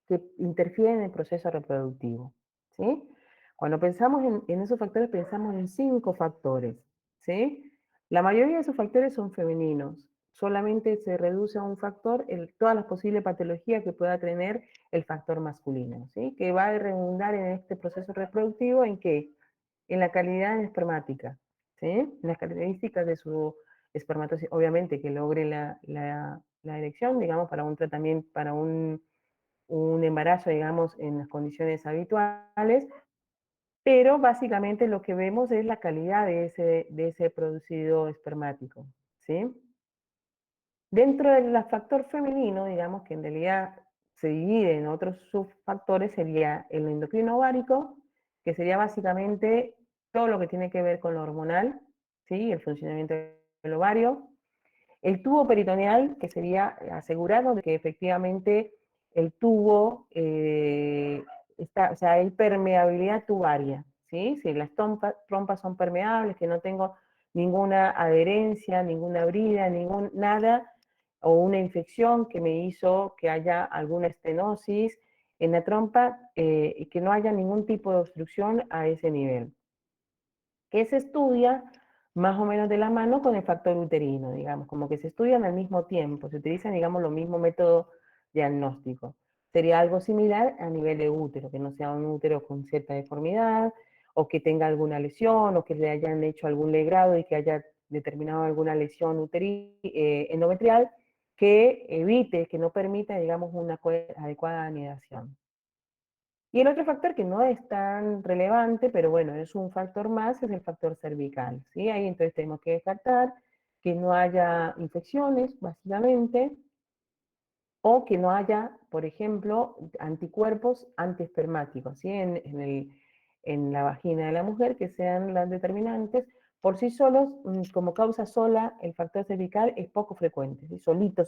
que interfieren en el proceso reproductivo, ¿sí? Cuando pensamos en esos factores, pensamos en 5 factores, ¿sí? La mayoría de esos factores son femeninos. Solamente se reduce a un factor todas las posibles patologías que pueda tener el factor masculino, ¿sí? Que va a redundar en este proceso reproductivo en que en la calidad espermática, ¿sí? En las características de su espermatozoide, obviamente que logre la erección, digamos, para un tratamiento, para un embarazo, digamos, en las condiciones habituales, pero básicamente lo que vemos es la calidad de ese producido espermático, ¿sí? Dentro del factor femenino, digamos que en realidad se divide en otros subfactores, sería el endocrino ovárico, que sería básicamente todo lo que tiene que ver con lo hormonal, ¿sí? El funcionamiento del ovario. El tubo peritoneal, que sería asegurarnos de que efectivamente el tubo está, o sea, hay permeabilidad tubaria, ¿sí? Si las trompas son permeables, que no tengo ninguna adherencia, ninguna brida, nada, o una infección que me hizo que haya alguna estenosis en la trompa y que no haya ningún tipo de obstrucción a ese nivel. Que se estudia más o menos de la mano con el factor uterino, digamos, como que se estudian al mismo tiempo, se utilizan, digamos, los mismos métodos diagnósticos. Sería algo similar a nivel de útero, que no sea un útero con cierta deformidad, o que tenga alguna lesión, o que le hayan hecho algún legrado y que haya determinado alguna lesión endometrial, que evite, que no permita, digamos, una adecuada anidación. Y el otro factor que no es tan relevante, pero bueno, es un factor más, es el factor cervical, ¿sí? Ahí entonces tenemos que descartar que no haya infecciones, básicamente, o que no haya, por ejemplo, anticuerpos antiespermáticos, ¿sí? En la vagina de la mujer, que sean las determinantes. Por sí solos, como causa sola, el factor cervical es poco frecuente, ¿sí? Solito.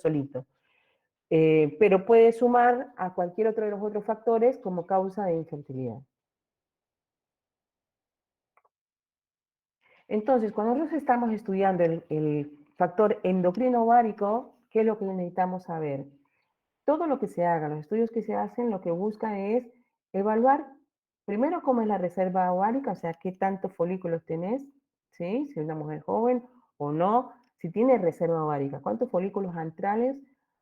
Pero puede sumar a cualquier otro de los otros factores como causa de infertilidad. Entonces, cuando nosotros estamos estudiando el factor endocrino ovárico, ¿qué es lo que necesitamos saber? Todo lo que se haga, los estudios que se hacen, lo que busca es evaluar primero cómo es la reserva ovárica, o sea, qué tantos folículos tenés, ¿sí? Si es una mujer joven o no, si tiene reserva ovárica, cuántos folículos antrales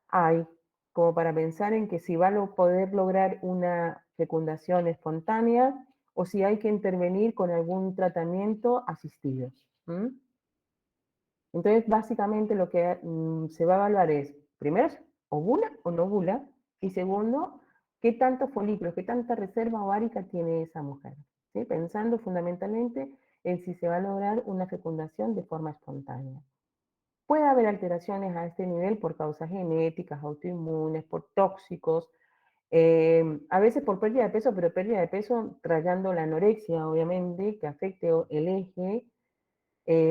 hay, como para pensar en que si va a poder lograr una fecundación espontánea o si hay que intervenir con algún tratamiento asistido. Entonces, básicamente lo que se va a evaluar es, primero, ovula o no ovula, y segundo, qué tantos folículos, qué tanta reserva ovárica tiene esa mujer, ¿sí? Pensando fundamentalmente en si se va a lograr una fecundación de forma espontánea. Puede haber alteraciones a este nivel por causas genéticas, autoinmunes, por tóxicos, a veces por pérdida de peso, pero pérdida de peso trayendo la anorexia, obviamente, que afecte el eje.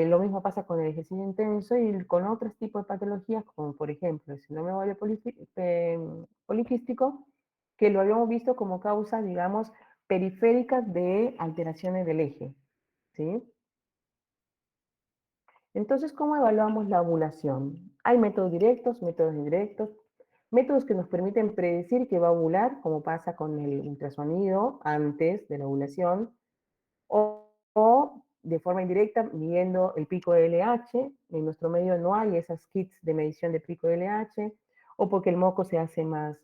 Lo mismo pasa con el ejercicio intenso y con otros tipos de patologías, como por ejemplo el síndrome ovario poliquístico, que lo habíamos visto como causas, digamos, periféricas de alteraciones del eje, ¿sí? Entonces, ¿cómo evaluamos la ovulación? Hay métodos directos, métodos indirectos, métodos que nos permiten predecir que va a ovular, como pasa con el ultrasonido antes de la ovulación, o de forma indirecta midiendo el pico de LH. En nuestro medio no hay esas kits de medición de pico de LH, o porque el moco se hace más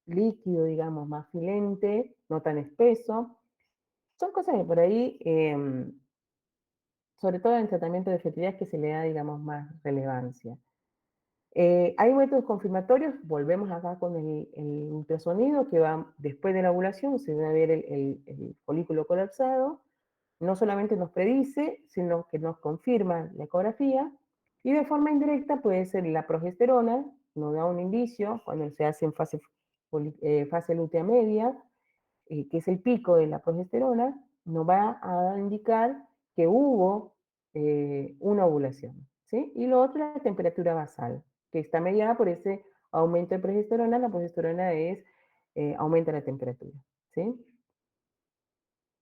líquido, digamos, más filente, no tan espeso. son cosas que por ahí, sobre todo en tratamiento de fertilidad, que se le da, digamos, más relevancia. Hay métodos confirmatorios, volvemos acá con el ultrasonido, que va después de la ovulación, se va a ver el folículo colapsado, no solamente nos predice, sino que nos confirma la ecografía, y de forma indirecta puede ser la progesterona, nos da un indicio cuando se hace en fase lútea media, que es el pico de la progesterona, nos va a indicar que hubo una ovulación, ¿sí? Y lo otro es la temperatura basal, que está mediada por ese aumento de progesterona. La progesterona aumenta la temperatura, ¿sí?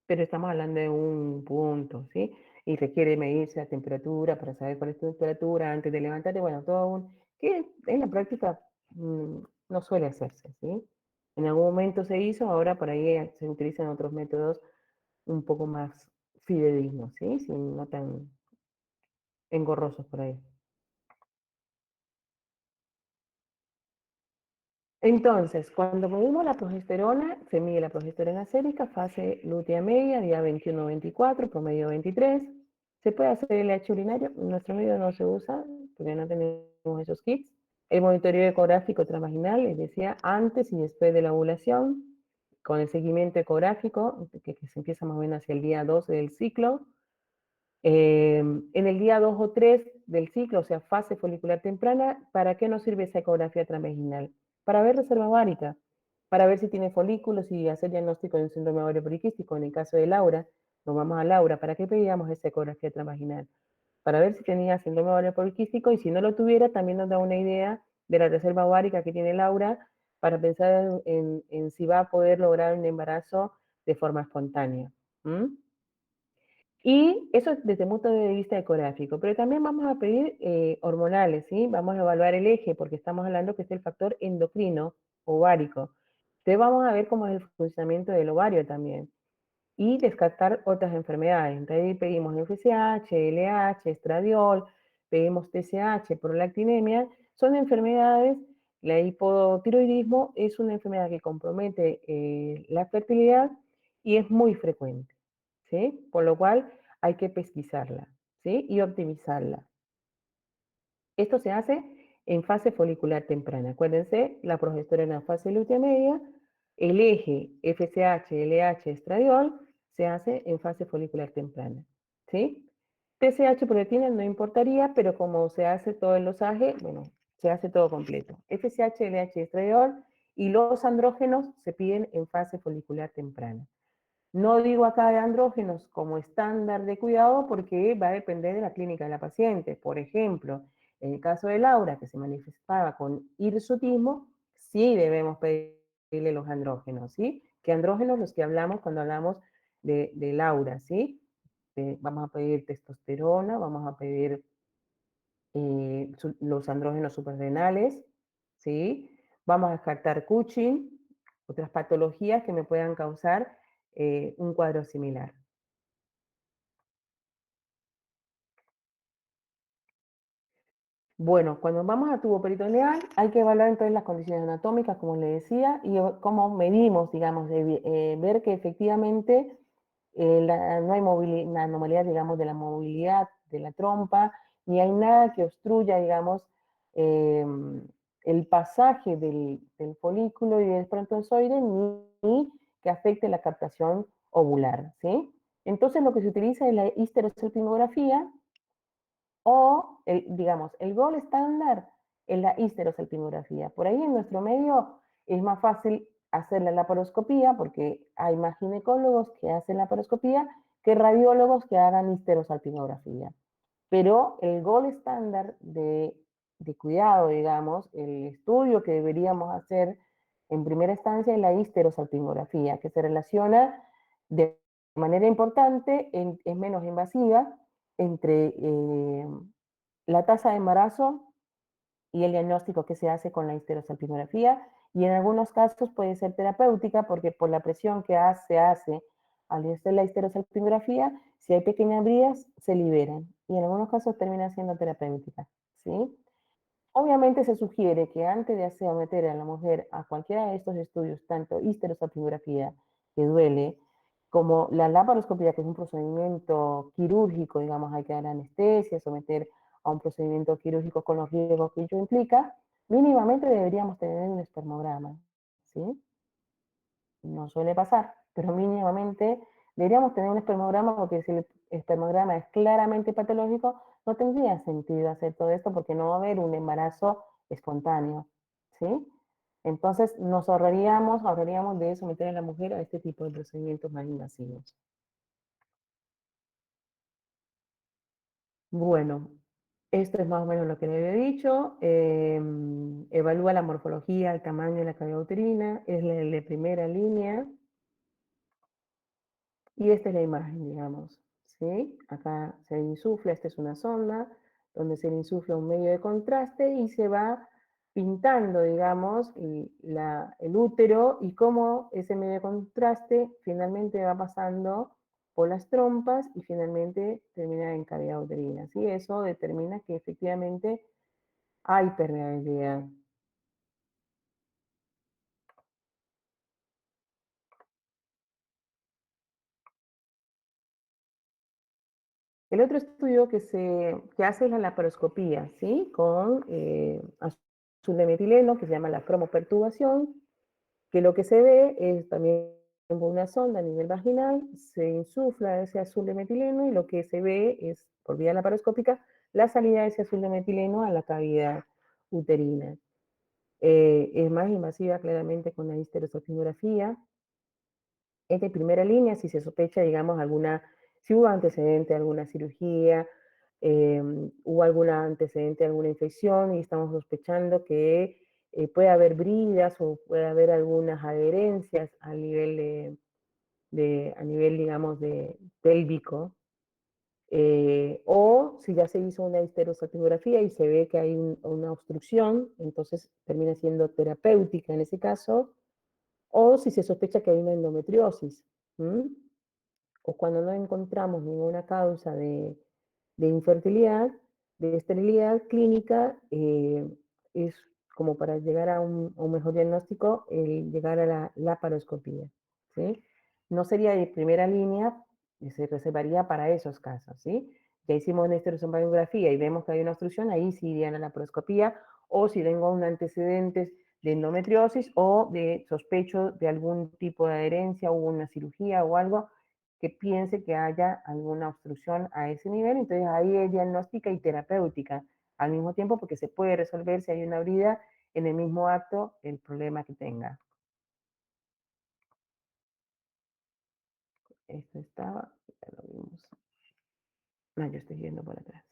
Pero estamos hablando de un punto, ¿sí? Y requiere medirse la temperatura para saber cuál es tu temperatura antes de levantarte, bueno, que en la práctica no suele hacerse, ¿sí? En algún momento se hizo, ahora por ahí se utilizan otros métodos un poco más fidedignos, ¿sí? No tan engorrosos por ahí. Entonces, cuando medimos la progesterona, se mide la progesterona sérica, fase lútea media, día 21-24, promedio 23. Se puede hacer el LH urinario, en nuestro medio no se usa, porque no tenemos esos kits. El monitoreo ecográfico transvaginal, les decía, antes y después de la ovulación, con el seguimiento ecográfico, que se empieza más o menos hacia el día 12 del ciclo. En el día 2 o 3 del ciclo, o sea, fase folicular temprana, ¿para qué nos sirve esa ecografía transvaginal? Para ver reserva ovárica, para ver si tiene folículos y hacer diagnóstico de un síndrome ovario poliquístico. En el caso de Laura, nos vamos a Laura, ¿para qué pedíamos esa ecografía transvaginal? Para ver si tenía síndrome ovario poliquístico, y si no lo tuviera, también nos da una idea de la reserva ovárica que tiene Laura para pensar en si va a poder lograr un embarazo de forma espontánea. Y eso es desde el punto de vista ecográfico, pero también vamos a pedir hormonales, ¿sí? Vamos a evaluar el eje, porque estamos hablando que es el factor endocrino ovárico. Entonces vamos a ver cómo es el funcionamiento del ovario también. Y descartar otras enfermedades. Entonces pedimos FSH, LH, estradiol, pedimos TSH, prolactinemia. Son enfermedades, la hipotiroidismo es una enfermedad que compromete la fertilidad y es muy frecuente, ¿sí? Por lo cual hay que pesquisarla, ¿sí? Y optimizarla. Esto se hace en fase folicular temprana. Acuérdense, la progesterona en fase lútea media, el eje FSH, LH, estradiol, se hace en fase folicular temprana, ¿sí? TSH, proteína no importaría, pero como se hace todo el losaje, bueno, se hace todo completo. FSH, LH, estradiol y los andrógenos se piden en fase folicular temprana. No digo acá de andrógenos como estándar de cuidado porque va a depender de la clínica de la paciente. Por ejemplo, en el caso de Laura, que se manifestaba con hirsutismo, sí debemos pedirle los andrógenos, ¿sí? ¿Qué andrógenos? Los que hablamos cuando hablamos de Laura, ¿sí? Vamos a pedir testosterona, vamos a pedir los andrógenos suprarrenales, ¿sí? Vamos a descartar Cushing, otras patologías que me puedan causar un cuadro similar. Bueno, cuando vamos a tubo peritoneal hay que evaluar entonces las condiciones anatómicas, como le decía, y cómo medimos, digamos, ver que efectivamente no hay una anomalía, digamos, de la movilidad de la trompa, ni hay nada que obstruya, digamos, el pasaje del folículo y del espermatozoide, ni que afecte la captación ovular, ¿sí? Entonces lo que se utiliza es la histerosalpingografía, o, digamos, el gol estándar es la histerosalpingografía. Por ahí en nuestro medio es más fácil hacer la laparoscopía, porque hay más ginecólogos que hacen laparoscopía que radiólogos que hagan histerosalpingografía. Pero el gol estándar de cuidado, digamos, el estudio que deberíamos hacer en primera instancia es la histerosalpingografía, que se relaciona de manera importante, es menos invasiva, entre la tasa de embarazo y el diagnóstico que se hace con la histerosalpingografía, y en algunos casos puede ser terapéutica porque por la presión que se hace al hacer la histerosalpingografía, si hay pequeñas bridas, se liberan, y en algunos casos termina siendo terapéutica, ¿sí? Obviamente se sugiere que antes de someter a la mujer a cualquiera de estos estudios, tanto histerosalpingografía, que duele, como la laparoscopía, que es un procedimiento quirúrgico, digamos, hay que dar anestesia, someter a un procedimiento quirúrgico con los riesgos que ello implica, mínimamente deberíamos tener un espermograma, ¿sí? No suele pasar, pero mínimamente deberíamos tener un espermograma, porque si el espermograma es claramente patológico, no tendría sentido hacer todo esto porque no va a haber un embarazo espontáneo, ¿sí? Entonces nos ahorraríamos de someter a la mujer a este tipo de procedimientos más invasivos. Bueno, esto es más o menos lo que le había dicho. Evalúa la morfología, el tamaño de la cavidad uterina, es la de primera línea. Y esta es la imagen, digamos, ¿sí? Acá se insufla, esta es una sonda, donde se le insufla un medio de contraste y se va pintando, digamos, el útero y cómo ese medio de contraste finalmente va pasando por las trompas y finalmente termina en cavidad uterina, ¿sí? Eso determina que efectivamente hay permeabilidad. El otro estudio que hace es la laparoscopía, ¿sí? Con azul de metileno, que se llama la cromoperturbación, que lo que se ve es también con una sonda a nivel vaginal, se insufla ese azul de metileno y lo que se ve es, por vía laparoscópica, la salida de ese azul de metileno a la cavidad uterina. Es más invasiva claramente con la histerosalpingografía. Es de primera línea si se sospecha, digamos, si hubo antecedente de alguna cirugía, hubo algún antecedente de alguna infección y estamos sospechando que puede haber bridas o puede haber algunas adherencias a nivel, digamos, de pélvico, o si ya se hizo una histerosalpingografía y se ve que hay una obstrucción, entonces termina siendo terapéutica en ese caso, o si se sospecha que hay una endometriosis. O cuando no encontramos ninguna causa de infertilidad, de esterilidad clínica, es como para llegar a un mejor diagnóstico, llegar a la laparoscopía, ¿sí? No sería de primera línea, se reservaría para esos casos, ¿sí? Ya hicimos una histerosalpingografía y vemos que hay una obstrucción, ahí sí iría a la laparoscopía, o si tengo un antecedente de endometriosis o de sospecho de algún tipo de adherencia o una cirugía o algo, que piense que haya alguna obstrucción a ese nivel, entonces ahí es diagnóstica y terapéutica al mismo tiempo, porque se puede resolver si hay una brida en el mismo acto el problema que tenga. Esto estaba, ya lo vimos. No, yo estoy yendo por atrás.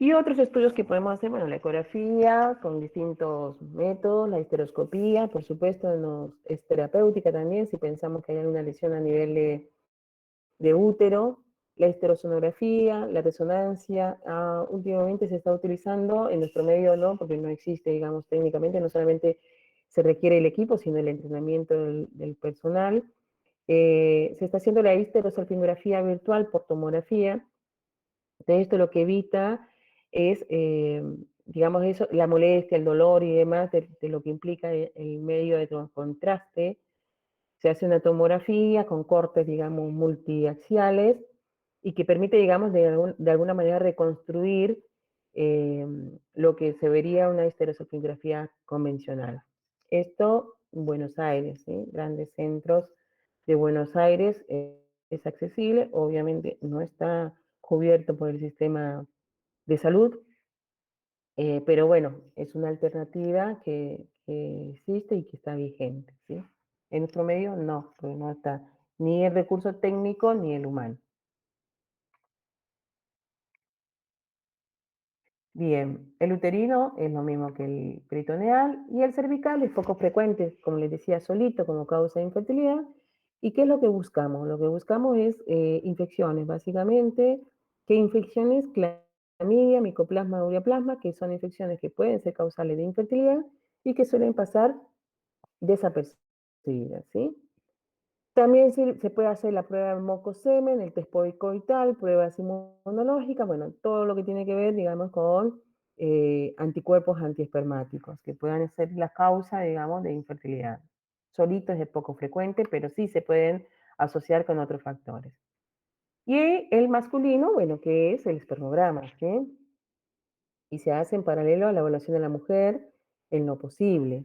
Y otros estudios que podemos hacer, bueno, la ecografía con distintos métodos, la histeroscopía, por supuesto, es terapéutica también si pensamos que hay alguna lesión a nivel de útero, la histerosonografía, la resonancia. Últimamente se está utilizando en nuestro medio, no, porque no existe, digamos, técnicamente, no solamente se requiere el equipo, sino el entrenamiento del personal. Se está haciendo la histerosalpingografía virtual por tomografía. De esto lo que evita es, digamos, eso, la molestia, el dolor y demás de lo que implica el medio de contraste. Se hace una tomografía con cortes, digamos, multiaxiales y que permite, digamos, de alguna manera reconstruir lo que se vería una histerosalpingografía convencional. Esto en Buenos Aires, ¿sí? Grandes centros de Buenos Aires, es accesible, obviamente no está cubierto por el sistema de salud, pero bueno, es una alternativa que existe y que está vigente, ¿sí? En nuestro medio no, porque no está ni el recurso técnico ni el humano. Bien, el uterino es lo mismo que el peritoneal y el cervical es poco frecuente, como les decía, solito como causa de infertilidad. ¿Y qué es lo que buscamos? Lo que buscamos es infecciones, básicamente. ¿Qué infecciones? Clamidia, micoplasma, ureaplasma, que son infecciones que pueden ser causales de infertilidad y que suelen pasar desapercibidas, ¿sí? También se puede hacer la prueba de moco-semen, el test coital, pruebas inmunológicas, bueno, todo lo que tiene que ver, digamos, con anticuerpos antiespermáticos, que puedan ser la causa, digamos, de infertilidad. Solitos es poco frecuente, pero sí se pueden asociar con otros factores. Y el masculino, bueno, que es el espermograma, ¿sí? Y se hace en paralelo a la evaluación de la mujer en lo posible.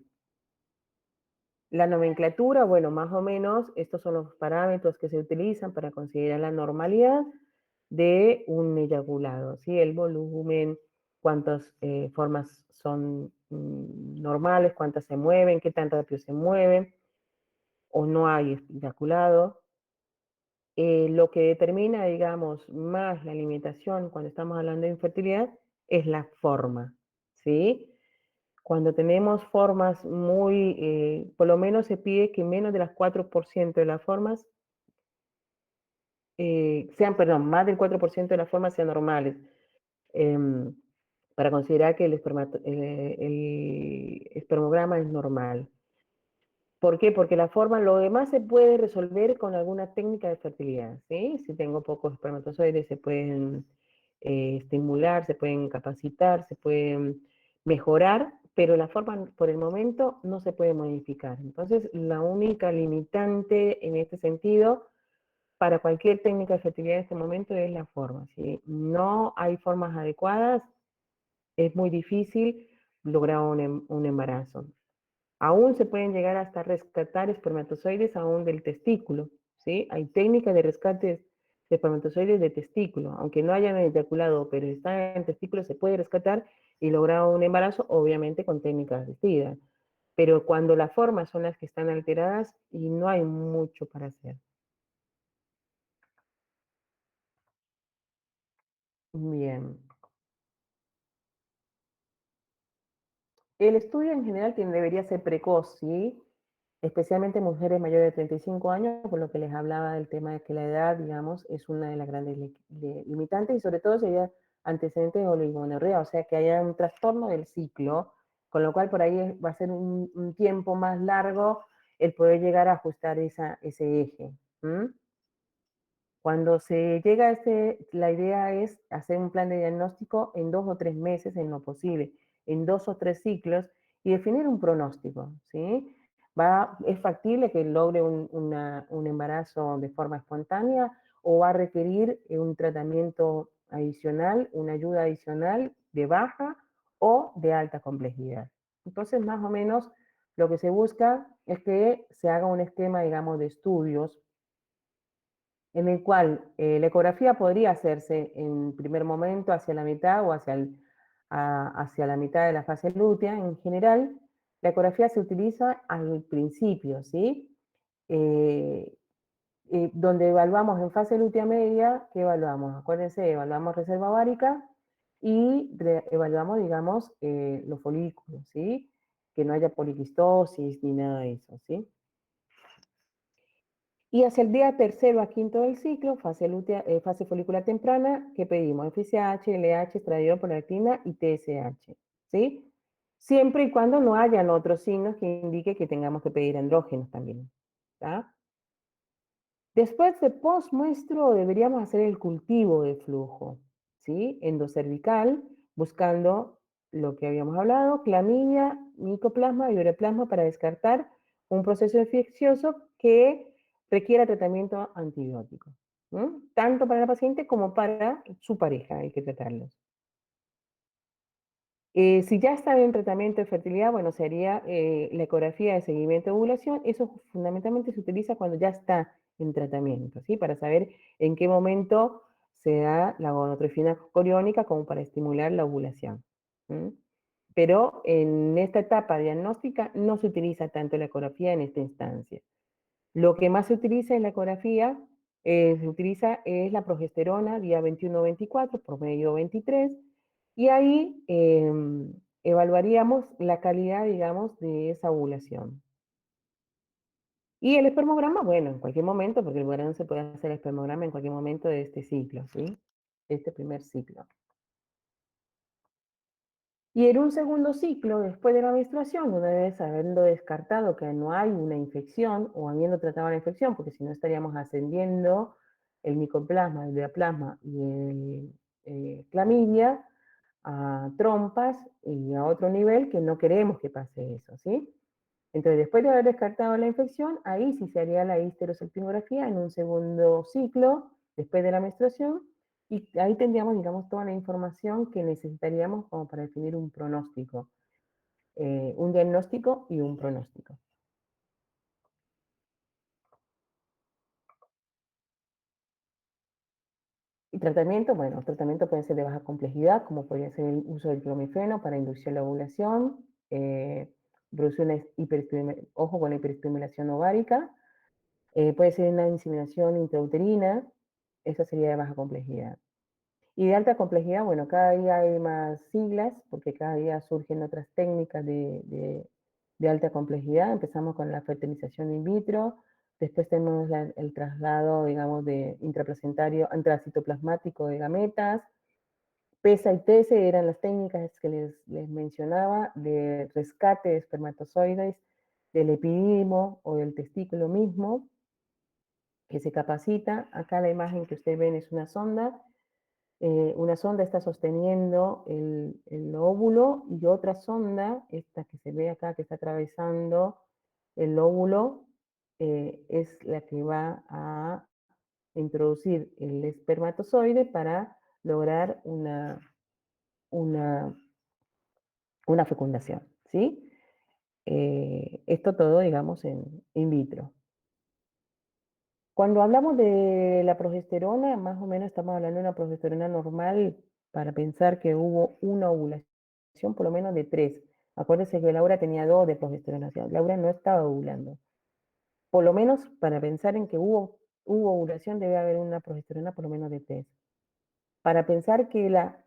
La nomenclatura, bueno, más o menos, estos son los parámetros que se utilizan para considerar la normalidad de un eyaculado, ¿sí? El volumen, cuántas formas son normales, cuántas se mueven, qué tan rápido se mueven, o no hay eyaculado. Lo que determina, digamos, más la limitación cuando estamos hablando de infertilidad es la forma, ¿sí? Cuando tenemos formas muy, por lo menos se pide que menos de las 4% de las formas perdón, más del 4% de las formas sean normales, para considerar que el espermograma es normal. ¿Por qué? Porque la forma, lo demás se puede resolver con alguna técnica de fertilidad, ¿sí? Si tengo pocos espermatozoides, se pueden estimular, se pueden capacitar, se pueden mejorar, pero la forma por el momento no se puede modificar. Entonces, la única limitante en este sentido para cualquier técnica de fertilidad en este momento es la forma. Si no hay formas adecuadas, es muy difícil lograr un embarazo. Aún se pueden llegar hasta rescatar espermatozoides aún del testículo, ¿sí? Hay técnicas de rescate de espermatozoides de testículo, aunque no hayan eyaculado, pero están en el testículo, se puede rescatar y lograr un embarazo, obviamente con técnicas asistidas. Pero cuando las formas son las que están alteradas y no hay mucho para hacer. Bien. El estudio en general debería ser precoz, ¿sí? Especialmente mujeres mayores de 35 años, por lo que les hablaba del tema de que la edad, digamos, es una de las grandes limitantes y sobre todo sería antecedentes de oligomenorrea, o sea, que haya un trastorno del ciclo, con lo cual por ahí va a ser un tiempo más largo el poder llegar a ajustar ese eje. Cuando se llega a la idea es hacer un plan de diagnóstico en 2 o 3 meses en lo posible, en 2 o 3 ciclos y definir un pronóstico, ¿sí? ¿Es factible que logre un embarazo de forma espontánea o va a requerir un tratamiento adicional, una ayuda adicional de baja o de alta complejidad? Entonces, más o menos, lo que se busca es que se haga un esquema, digamos, de estudios en el cual la ecografía podría hacerse en primer momento hacia la mitad o hacia la mitad de la fase lútea. En general, la ecografía se utiliza al principio, ¿sí? Donde evaluamos en fase lútea media, ¿qué evaluamos? Acuérdense, evaluamos reserva ovárica y evaluamos, digamos, los folículos, ¿sí? Que no haya poliquistosis ni nada de eso, ¿sí? Y hacia el día tercero a quinto del ciclo, fase folicular temprana, ¿qué pedimos? FSH, LH, estradiol, prolactina y TSH, ¿sí? Siempre y cuando no hayan otros signos que indique que tengamos que pedir andrógenos también, ¿tá? Después de postmuestro deberíamos hacer el cultivo de flujo, ¿sí? Endocervical, buscando lo que habíamos hablado, clamidia, micoplasma y uroplasma para descartar un proceso infeccioso que requiera tratamiento antibiótico, ¿no? Tanto para la paciente como para su pareja hay que tratarlos. Si ya está en tratamiento de fertilidad, bueno, sería la ecografía de seguimiento de ovulación. Eso fundamentalmente se utiliza cuando ya está en tratamiento, ¿sí? Para saber en qué momento se da la gonotrofina coriónica como para estimular la ovulación. Pero en esta etapa diagnóstica no se utiliza tanto la ecografía en esta instancia. Lo que más se utiliza en la ecografía, es la progesterona día 21-24, promedio 23, y ahí evaluaríamos la calidad, digamos, de esa ovulación. Y el espermograma, bueno, en cualquier momento, porque el varón se puede hacer el espermograma en cualquier momento de este ciclo, ¿sí? De este primer ciclo. Y en un segundo ciclo, después de la menstruación, una vez habiendo descartado que no hay una infección o habiendo tratado la infección, porque si no estaríamos ascendiendo el micoplasma, el diaplasma y el clamidia a trompas y a otro nivel que no queremos que pase eso, ¿sí? Entonces, después de haber descartado la infección, ahí sí se haría la histerosalpingografía en un segundo ciclo, después de la menstruación, y ahí tendríamos, digamos, toda la información que necesitaríamos como para definir un pronóstico, un diagnóstico y un pronóstico. Y tratamiento, bueno, tratamiento puede ser de baja complejidad, como podría ser el uso del clomifeno para inducir la ovulación, producir una ojo con la hiperestimulación ovárica, puede ser una inseminación intrauterina, esa sería de baja complejidad. Y de alta complejidad, bueno, cada día hay más siglas, porque cada día surgen otras técnicas de alta complejidad. Empezamos con la fertilización in vitro, después tenemos el traslado, digamos, de intraplacentario, intracitoplasmático de gametas. PESA y TESE eran las técnicas que les mencionaba, de rescate de espermatozoides del epididimo o del testículo mismo, que se capacita. Acá la imagen que ustedes ven es una sonda. Una sonda está sosteniendo el óvulo y otra sonda, esta que se ve acá, que está atravesando el óvulo, es la que va a introducir el espermatozoide para lograr una fecundación, ¿sí? Esto todo, digamos, in vitro. Cuando hablamos de la progesterona, más o menos estamos hablando de una progesterona normal para pensar que hubo una ovulación por lo menos de 3. Acuérdense que Laura tenía 2 de progesterona, o sea, Laura no estaba ovulando. Por lo menos para pensar en que hubo ovulación debe haber una progesterona por lo menos de 3. Para pensar que la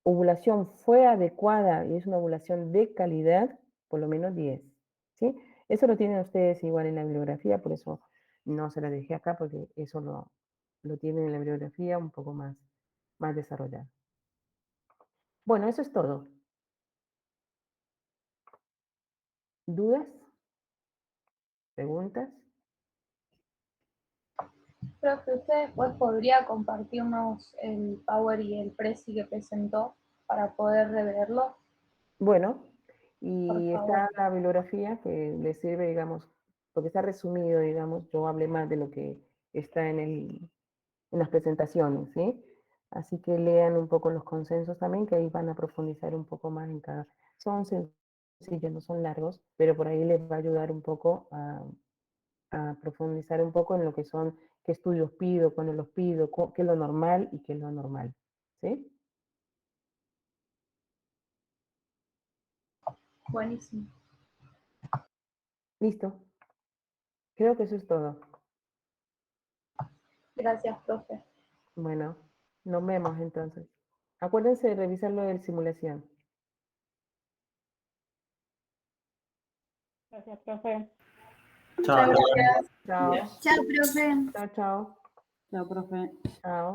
ovulación fue adecuada y es una ovulación de calidad, por lo menos 10. ¿Sí? Eso lo tienen ustedes igual en la bibliografía, por eso no se la dejé acá, porque eso lo tienen en la bibliografía un poco más desarrollado. Bueno, eso es todo. ¿Dudas? ¿Preguntas? Profe, ¿usted después podría compartirnos el Power y el Prezi que presentó para poder reverlo, Bueno, por y favor? está la bibliografía que les sirve, digamos, porque está resumido, digamos, yo hablé más de lo que está en las presentaciones, ¿sí? Así que lean un poco los consensos también, que ahí van a profundizar un poco más en cada. Son sencillos, no son largos, pero por ahí les va a ayudar un poco a profundizar un poco en lo que son, qué estudios pido, cuándo los pido, qué es lo normal y qué es lo anormal, ¿sí? Buenísimo. Listo. Creo que eso es todo. Gracias, profe. Bueno, nos vemos entonces. Acuérdense de revisar lo de simulación. Gracias, profe. Muchas gracias. Chao. Chao, profe. Chao, chao. Chao, profe. Chao.